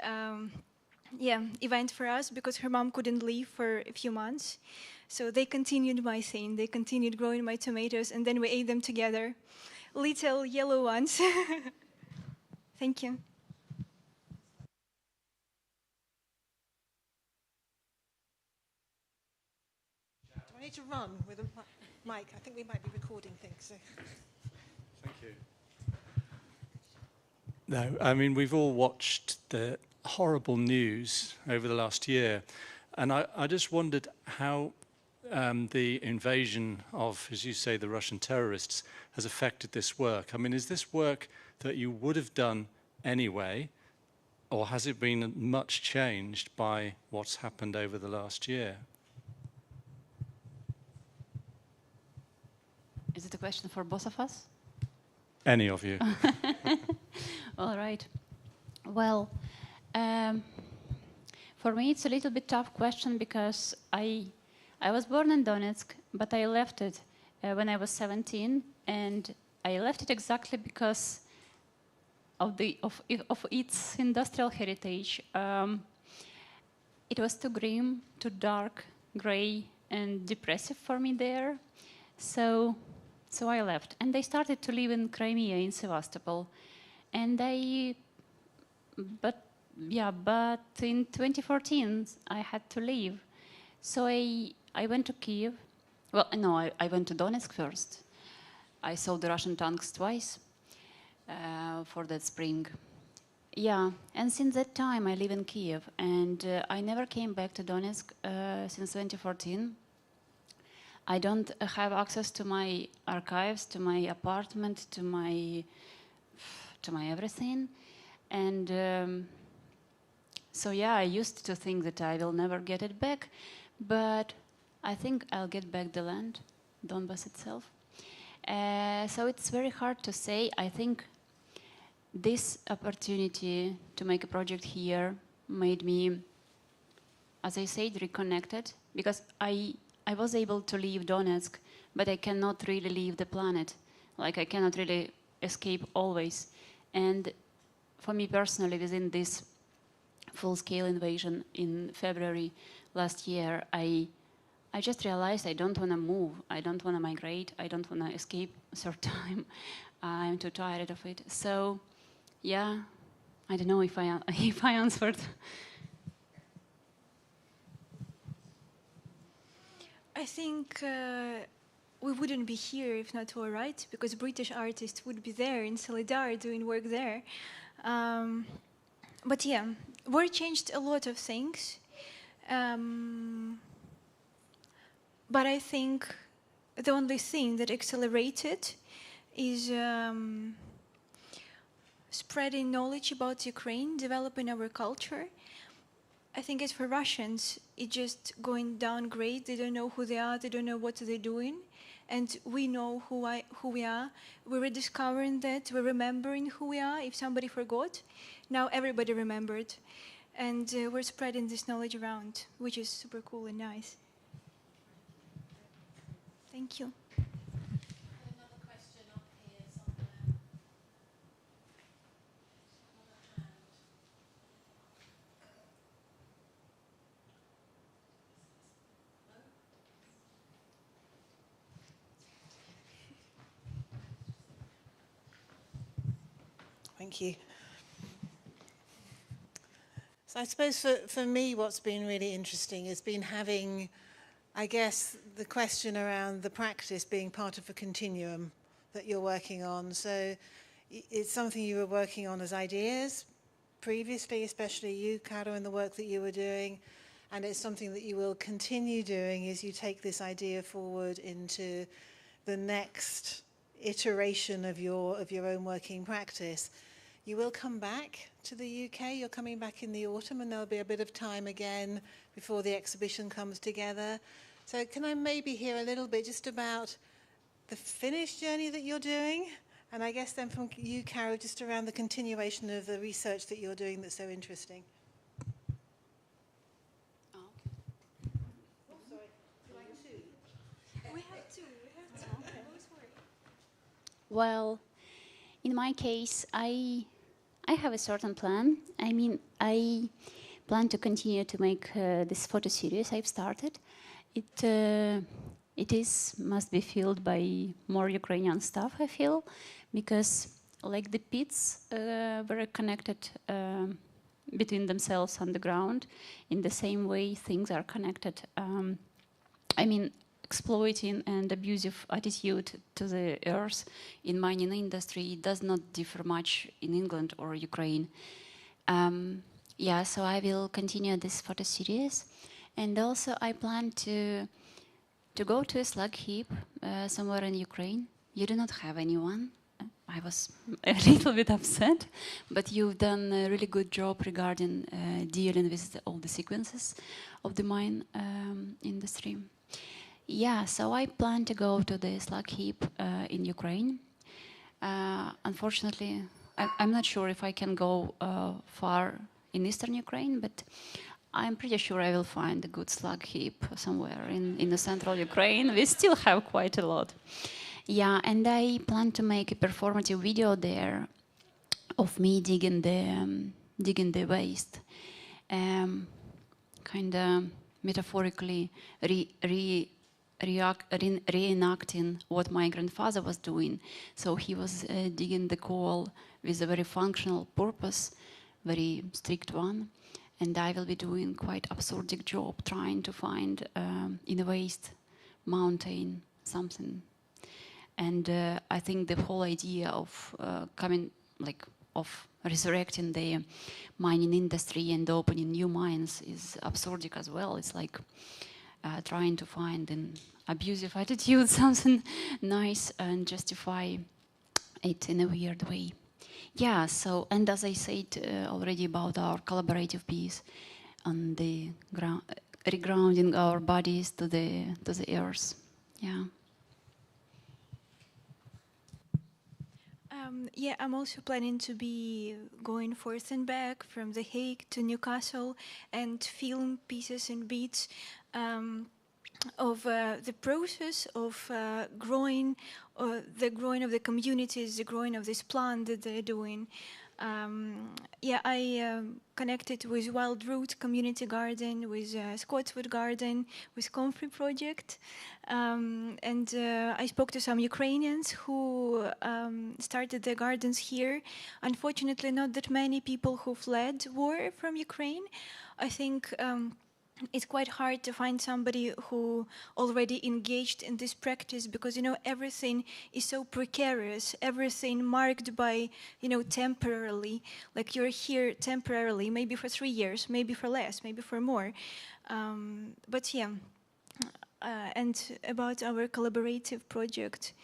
event for us because her mom couldn't leave for a few months. So they continued my thing. They continued growing my tomatoes, and then we ate them together. Little yellow ones. Thank you. Do I need to run with a mic? I think we might be recording things. So. Thank you. No, I mean, we've all watched the horrible news over the last year, and I just wondered how the invasion of, as you say, the Russian terrorists has affected this work. I mean, is this work that you would have done anyway, or has it been much changed by what's happened over the last year? Is it a question for both of us? Any of you? All right. Well, for me it's a little bit tough question because I was born in Donetsk, but I left it when I was 17, and I left it exactly because of its industrial heritage. It was too grim, too dark, gray, and depressive for me there. So I left, and I started to live in Crimea, in Sevastopol, and but in 2014 I had to leave. So I went to Kiev. Well, no, I went to Donetsk first. I saw the Russian tanks twice for that spring. Yeah, and since that time I live in Kiev, and I never came back to Donetsk since 2014. I don't have access to my archives, to my apartment, to my everything, and so yeah, I used to think that I will never get it back, but I think I'll get back the land, Donbas itself. So it's very hard to say. I think this opportunity to make a project here made me, as I said, reconnected, because I was able to leave Donetsk, but I cannot really leave the planet. Like, I cannot really escape always. And for me personally, within this full-scale invasion in February last year, I just realized I don't want to move. I don't want to migrate. I don't want to escape a third time. I'm too tired of it. So, yeah, I don't know if I answered. I think we wouldn't be here if not all right, because British artists would be there in Solidar doing work there. But yeah, war changed a lot of things. But I think the only thing that accelerated is spreading knowledge about Ukraine, developing our culture. I think as for Russians, it's just going downgrade. They don't know who they are. They don't know what they're doing. And we know who we are. We're rediscovering that. We're remembering who we are. If somebody forgot, now everybody remembered. And we're spreading this knowledge around, which is super cool and nice. Thank you. Another question up here somewhere. Thank you. So I suppose for me what's been really interesting has been having, I guess, the question around the practice being part of a continuum that you're working on. So it's something you were working on as ideas, previously, especially you, Caro, and the work that you were doing, and it's something that you will continue doing as you take this idea forward into the next iteration of your own working practice. You will come back to the UK. You're coming back in the autumn, and there'll be a bit of time again before the exhibition comes together. So can I maybe hear a little bit just about the Finnish journey that you're doing? And I guess then from you, Caro, just around the continuation of the research that you're doing that's so interesting. We have two. Don't worry. Well, in my case, I have a certain plan. I mean, I plan to continue to make this photo series I've started. It must be filled by more Ukrainian stuff, I feel, because like the pits were connected between themselves underground. In the same way, things are connected. I mean, exploiting and abusive attitude to the earth in mining industry does not differ much in England or Ukraine. Yeah, so I will continue this photo series, and also I plan to go to a slag heap somewhere in Ukraine. You do not have anyone. I was a little bit upset, but you've done a really good job regarding dealing with all the sequences of the mine industry. Yeah, so I plan to go to the slag heap in Ukraine. Unfortunately, I'm not sure if I can go far in eastern Ukraine, but I'm pretty sure I will find a good slag heap somewhere in the central Ukraine. We still have quite a lot. Yeah, and I plan to make a performative video there of me digging the waste, kind of metaphorically reenacting what my grandfather was doing. So he was digging the coal with a very functional purpose, very strict one, and I will be doing quite absurdic job trying to find in a waste mountain something. And I think the whole idea of of resurrecting the mining industry and opening new mines is absurdic as well. It's like trying to find an abusive attitude, something nice, and justify it in a weird way. Yeah, so, and as I said already about our collaborative piece on the regrounding our bodies to the earth. Yeah. Yeah, I'm also planning to be going forth and back from The Hague to Newcastle and film pieces and beats of the process of growing, the growing of the communities, the growing of this plant that they're doing. Yeah, I connected with Wild Root Community Garden, with Scotswood Garden, with Comfrey Project, and I spoke to some Ukrainians who started their gardens here. Unfortunately, not that many people who fled war from Ukraine. I think it's quite hard to find somebody who already engaged in this practice because, you know, everything is so precarious, everything marked by, you know, temporarily, like you're here temporarily, maybe for 3 years, maybe for less, maybe for more. But yeah, and about our collaborative project,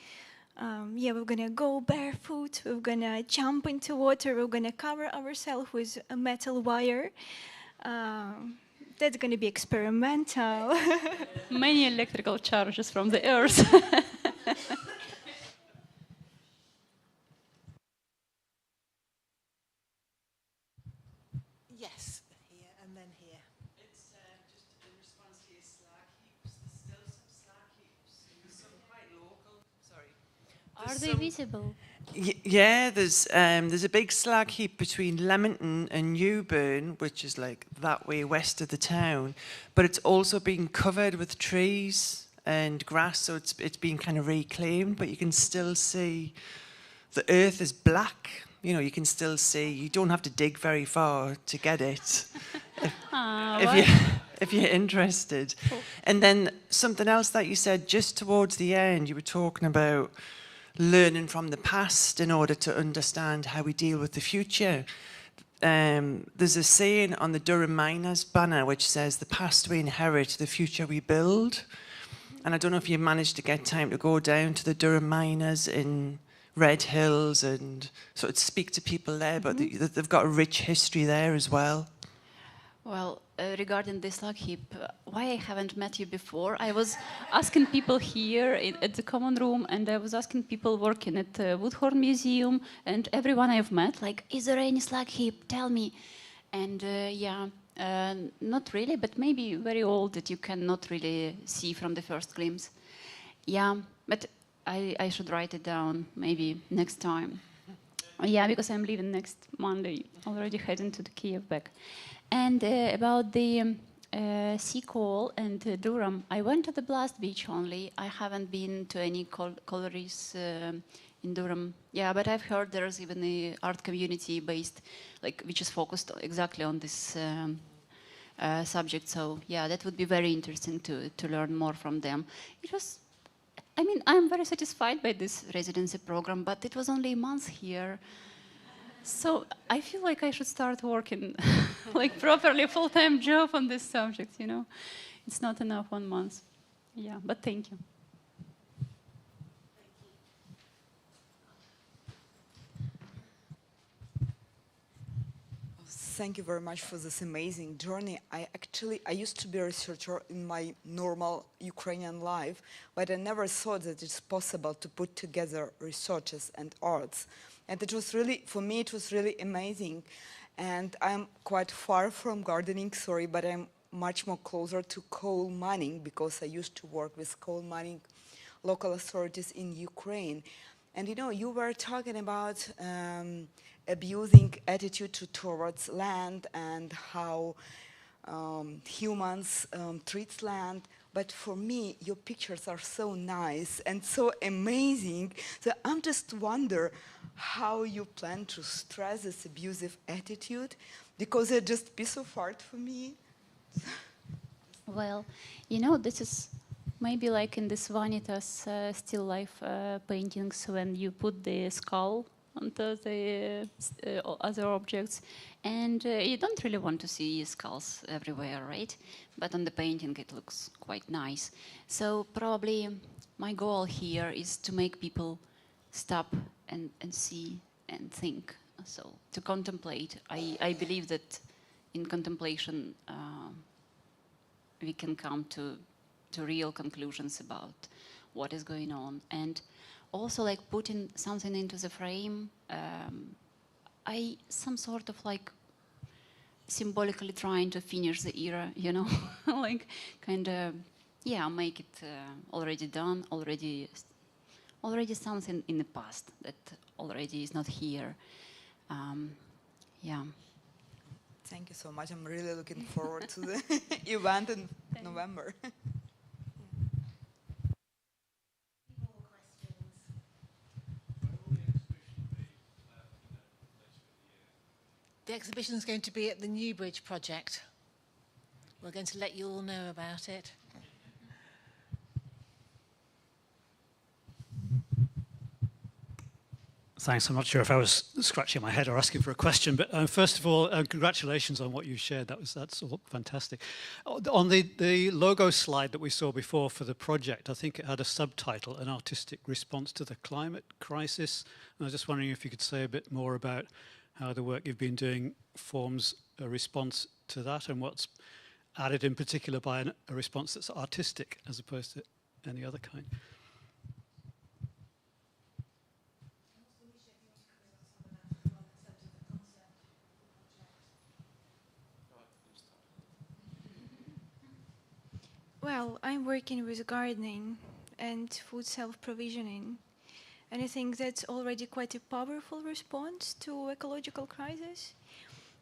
yeah, we're gonna go barefoot, we're gonna jump into water, we're gonna cover ourselves with a metal wire. That's going to be experimental. Many electrical charges from the earth. Yes, here and then here. It's just in response to your slag heaps. There's still some slag heaps. Some quite local. Sorry. Are they visible? Yeah, there's a big slag heap between Leamington and Newburn, which is like that way west of the town, but it's also been covered with trees and grass, so it's been kind of reclaimed, but you can still see the earth is black. You know, you can still see, you don't have to dig very far to get it if you're interested. Cool. And then something else that you said just towards the end, you were talking about learning from the past in order to understand how we deal with the future. there's a saying on the Durham Miners banner which says, "The past we inherit, the future we build." And I don't know if you managed to get time to go down to the Durham Miners in Red Hills and sort of speak to people there, but they've got a rich history there as well. Well, regarding this slag heap, why I haven't met you before? I was asking people here at the common room, and I was asking people working at the Woodhorn Museum, and everyone I've met, like, is there any slag heap? Tell me. And yeah, not really, but maybe very old that you cannot really see from the first glimpse. Yeah, but I should write it down maybe next time. Yeah, because I'm leaving next Monday, already heading to the Kiev back. And about the sea coal and Durham, I went to the Blast Beach only. I haven't been to any collieries in Durham. Yeah, but I've heard there's even a art community based, like, which is focused exactly on this subject. So yeah, that would be very interesting to learn more from them. It was, I mean, I'm very satisfied by this residency program, but it was only a month here. So I feel like I should start working like properly full-time job on this subject, you know. It's not enough 1 month. Yeah, but thank you. Thank you very much for this amazing journey. I used to be a researcher in my normal Ukrainian life, but I never thought that it's possible to put together researches and arts. And it was really, for me, it was really amazing. And I'm quite far from gardening, sorry, but I'm much more closer to coal mining because I used to work with coal mining local authorities in Ukraine. And you know, you were talking about abusing attitude towards land and how humans treat land. But for me, your pictures are so nice and so amazing. So I'm just wonder how you plan to stress this abusive attitude, because it's just a piece of art for me. Well, you know, this is maybe like in this Vanitas still life paintings when you put the skull onto the other objects, and you don't really want to see skulls everywhere, right? But on the painting it looks quite nice. So probably my goal here is to make people stop and see and think. So to contemplate. I believe that in contemplation we can come to real conclusions about what is going on. And also, like, putting something into the frame, some sort of like symbolically trying to finish the era, you know, like kind of, yeah, make it already done, already something in the past that already is not here. Yeah. Thank you so much. I'm really looking forward to the event in November. The exhibition is going to be at the Newbridge project. We're going to let you all know about it. Thanks. I'm not sure if I was scratching my head or asking for a question, but first of all, congratulations on what you shared. That's all fantastic. On the logo slide that we saw before for the project, I think it had a subtitle, An Artistic Response to the Climate Crisis. And I was just wondering if you could say a bit more about how the work you've been doing forms a response to that, and what's added in particular by a response that's artistic as opposed to any other kind. Well, I'm working with gardening and food self-provisioning, and I think that's already quite a powerful response to ecological crisis,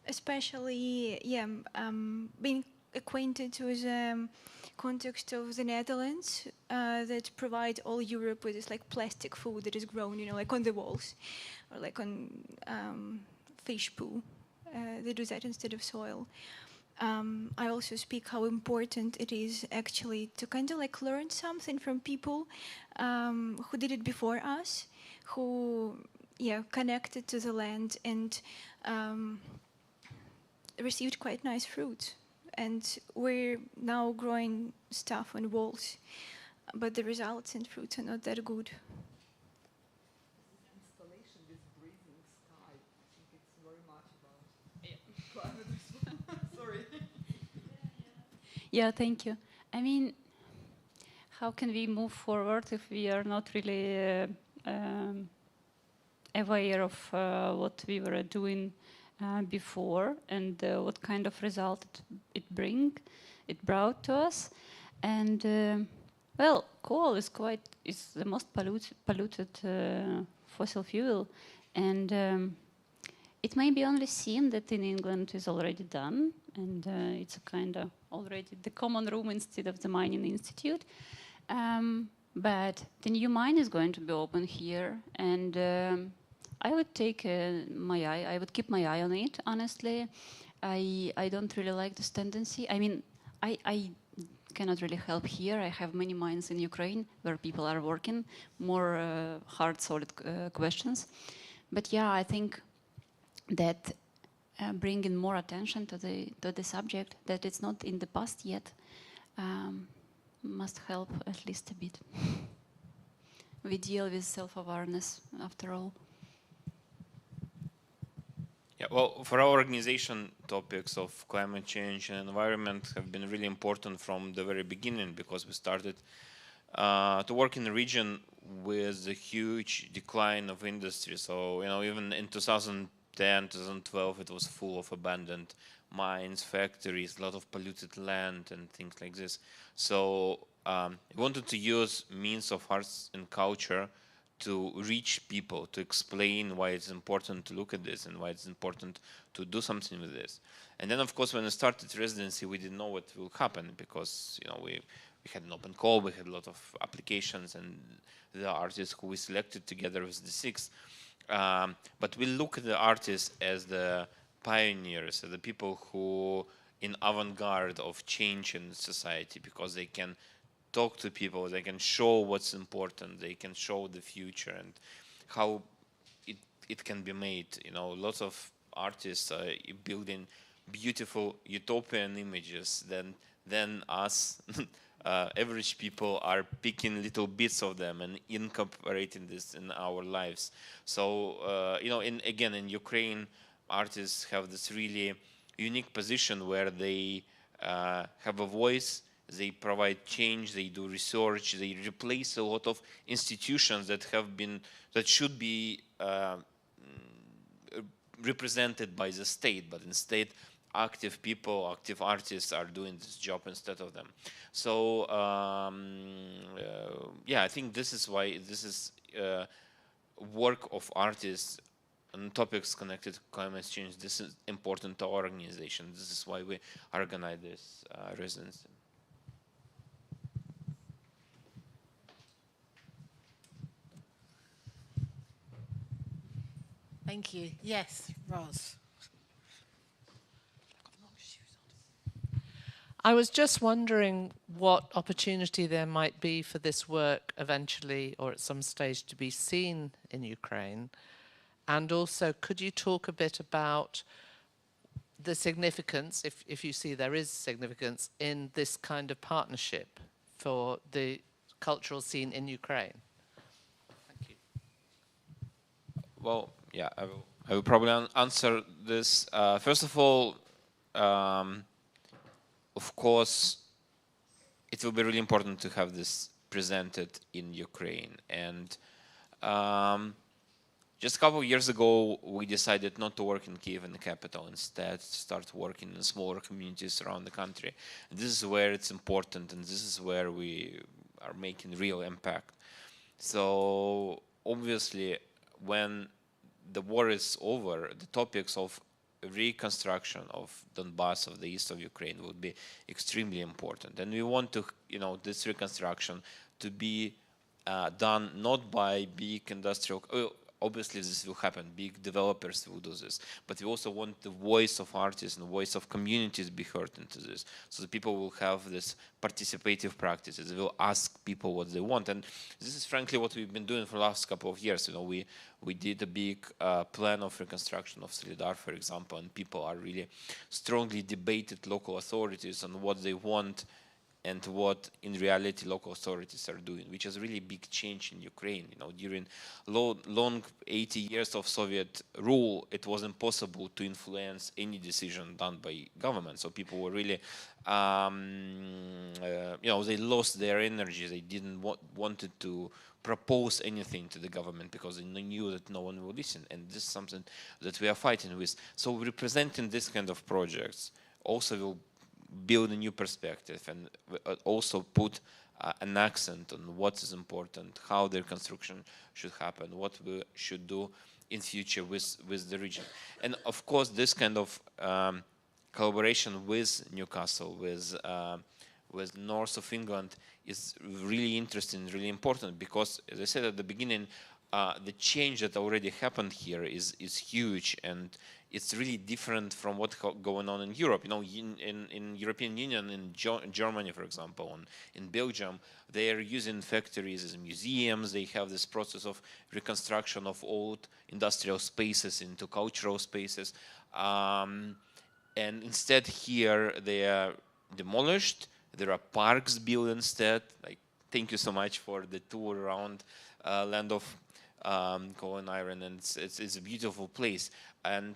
especially being acquainted with the context of the Netherlands that provide all Europe with this like plastic food that is grown, you know, like on the walls or like on fish poo. They do that instead of soil. I also speak how important it is actually to kind of like learn something from people who did it before us, who connected to the land and received quite nice fruit. And we're now growing stuff on walls, but the results and fruits are not that good. Installation with breathing sky. I think it's very much about climate response. Sorry. Yeah, thank you. I mean, how can we move forward if we are not really aware of what we were doing before and what kind of result it brought to us? And well, coal is the most polluted fossil fuel, and it may be only seen that in England is already done, and it's a kind of already the common room instead of the mining institute. But the new mine is going to be open here, and I would take I would keep my eye on it. Honestly, I don't really like this tendency. I mean, I cannot really help here. I have many mines in Ukraine where people are working more hard, solid questions. But yeah, I think that bringing more attention to the subject, that it's not in the past yet, must help at least a bit. We deal with self-awareness after all. Yeah, well, for our organization, topics of climate change and environment have been really important from the very beginning, because we started to work in the region with a huge decline of industry. So, even in 2010, 2012, it was full of abandoned mines, factories, a lot of polluted land and things like this. So we wanted to use means of arts and culture to reach people, to explain why it's important to look at this and why it's important to do something with this. And then, of course, when I started residency, we didn't know what will happen, because we had an open call, we had a lot of applications, and the artists who we selected together with the six. But we look at the artists as the pioneers, as the people who in avant-garde of change in society, because they can talk to people, they can show what's important, they can show the future and how it can be made. Lots of artists are building beautiful utopian images, then us average people are picking little bits of them and incorporating this in our lives. So in Ukraine, artists have this really unique position where they have a voice. They provide change, they do research, they replace a lot of institutions that should be represented by the state, but instead active people, active artists are doing this job instead of them. So I think this is why this is work of artists on topics connected to climate change. This is important to our organization. This is why we organize this residency. Thank you. Yes, Roz. I was just wondering what opportunity there might be for this work eventually or at some stage to be seen in Ukraine. And also, could you talk a bit about the significance, if you see there is significance, in this kind of partnership for the cultural scene in Ukraine? Thank you. Well, yeah, I will probably answer this. First of all, of course, it will be really important to have this presented in Ukraine. And just a couple of years ago, we decided not to work in Kiev, in the capital, instead start working in smaller communities around the country. And this is where it's important, and this is where we are making real impact. So obviously, when the war is over, the topics of reconstruction of Donbass, of the east of Ukraine, would be extremely important. And we want to, this reconstruction to be done not by big industrial. obviously this will happen. Big developers will do this, but we also want the voice of artists and the voice of communities be heard into this, so that people will have this participative practices. They will ask people what they want, and this is frankly what we've been doing for the last couple of years. You know, we did a big plan of reconstruction of Solidar, for example, and people are really strongly debated local authorities on what they want and what in reality local authorities are doing, which is really big change in Ukraine. You know, during long 80 years of Soviet rule, it was impossible to influence any decision done by government. So people were really, you know, they lost their energy. They didn't wanted to propose anything to the government because they knew that no one will listen. And this is something that we are fighting with. So representing this kind of projects also will build a new perspective and also put an accent on what is important, how their construction should happen, what we should do in future with the region. And of course, this kind of collaboration with Newcastle, with north of England is really interesting, really important, because as I said at the beginning, the change that already happened here is huge, and it's really different from what's going on in Europe. You know, in European Union, in Germany, for example, and in Belgium, they are using factories as museums. They have this process of reconstruction of old industrial spaces into cultural spaces. And instead here, they are demolished. There are parks built instead. Like, thank you so much for the tour around land of coal and iron, and it's a beautiful place. And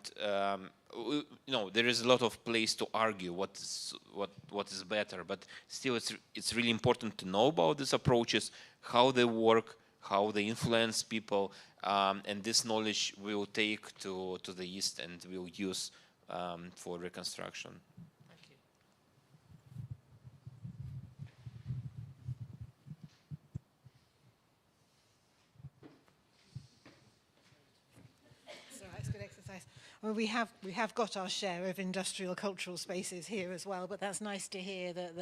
you know, there is a lot of place to argue what is better, but still it's really important to know about these approaches, how they work, how they influence people, and this knowledge we'll take to the east and we'll use for reconstruction. Well, we have got our share of industrial cultural spaces here as well, but that's nice to hear that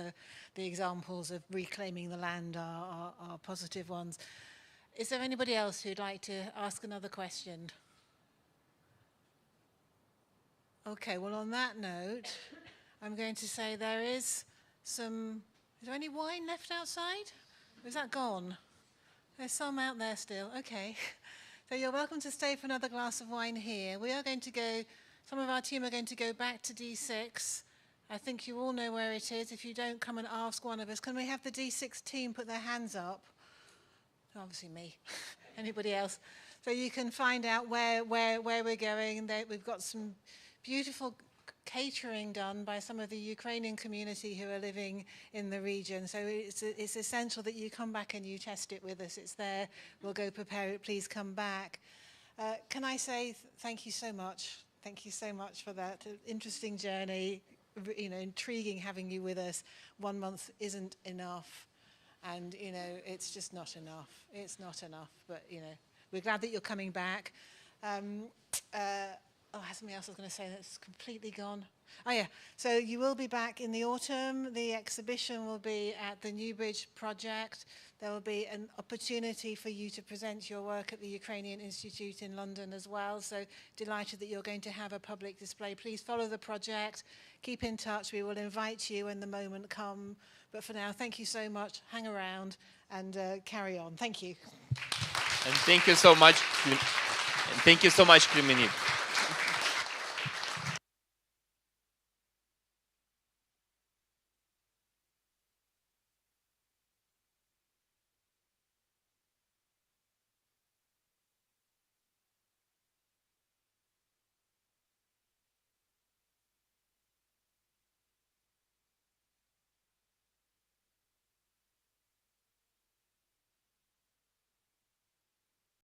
the examples of reclaiming the land are positive ones. Is there anybody else who'd like to ask another question? Okay, well, on that note, I'm going to say is there any wine left outside? Or is that gone? There's some out there still. Okay. So you're welcome to stay for another glass of wine here. We are going to go, some of our team are going to go back to D6. I think you all know where it is. If you don't, come and ask one of us. Can we have the D6 team put their hands up? Obviously me. Anybody else? So you can find out where we're going. We've got some beautiful catering done by some of the Ukrainian community who are living in the region. So it's essential that you come back and you test it with us. It's there. We'll go prepare it. Please come back. Can I say thank you so much? Thank you so much for that interesting journey. You know, intriguing having you with us. 1 month isn't enough. And, you know, it's just not enough. It's not enough. But, you know, we're glad that you're coming back. Oh, something else I was going to say that's completely gone. Oh, yeah. So you will be back in the autumn. The exhibition will be at the Newbridge Project. There will be an opportunity for you to present your work at the Ukrainian Institute in London as well. So delighted that you're going to have a public display. Please follow the project. Keep in touch. We will invite you when the moment comes. But for now, thank you so much. Hang around and carry on. Thank you. And thank you so much. And thank you so much, Kriminit.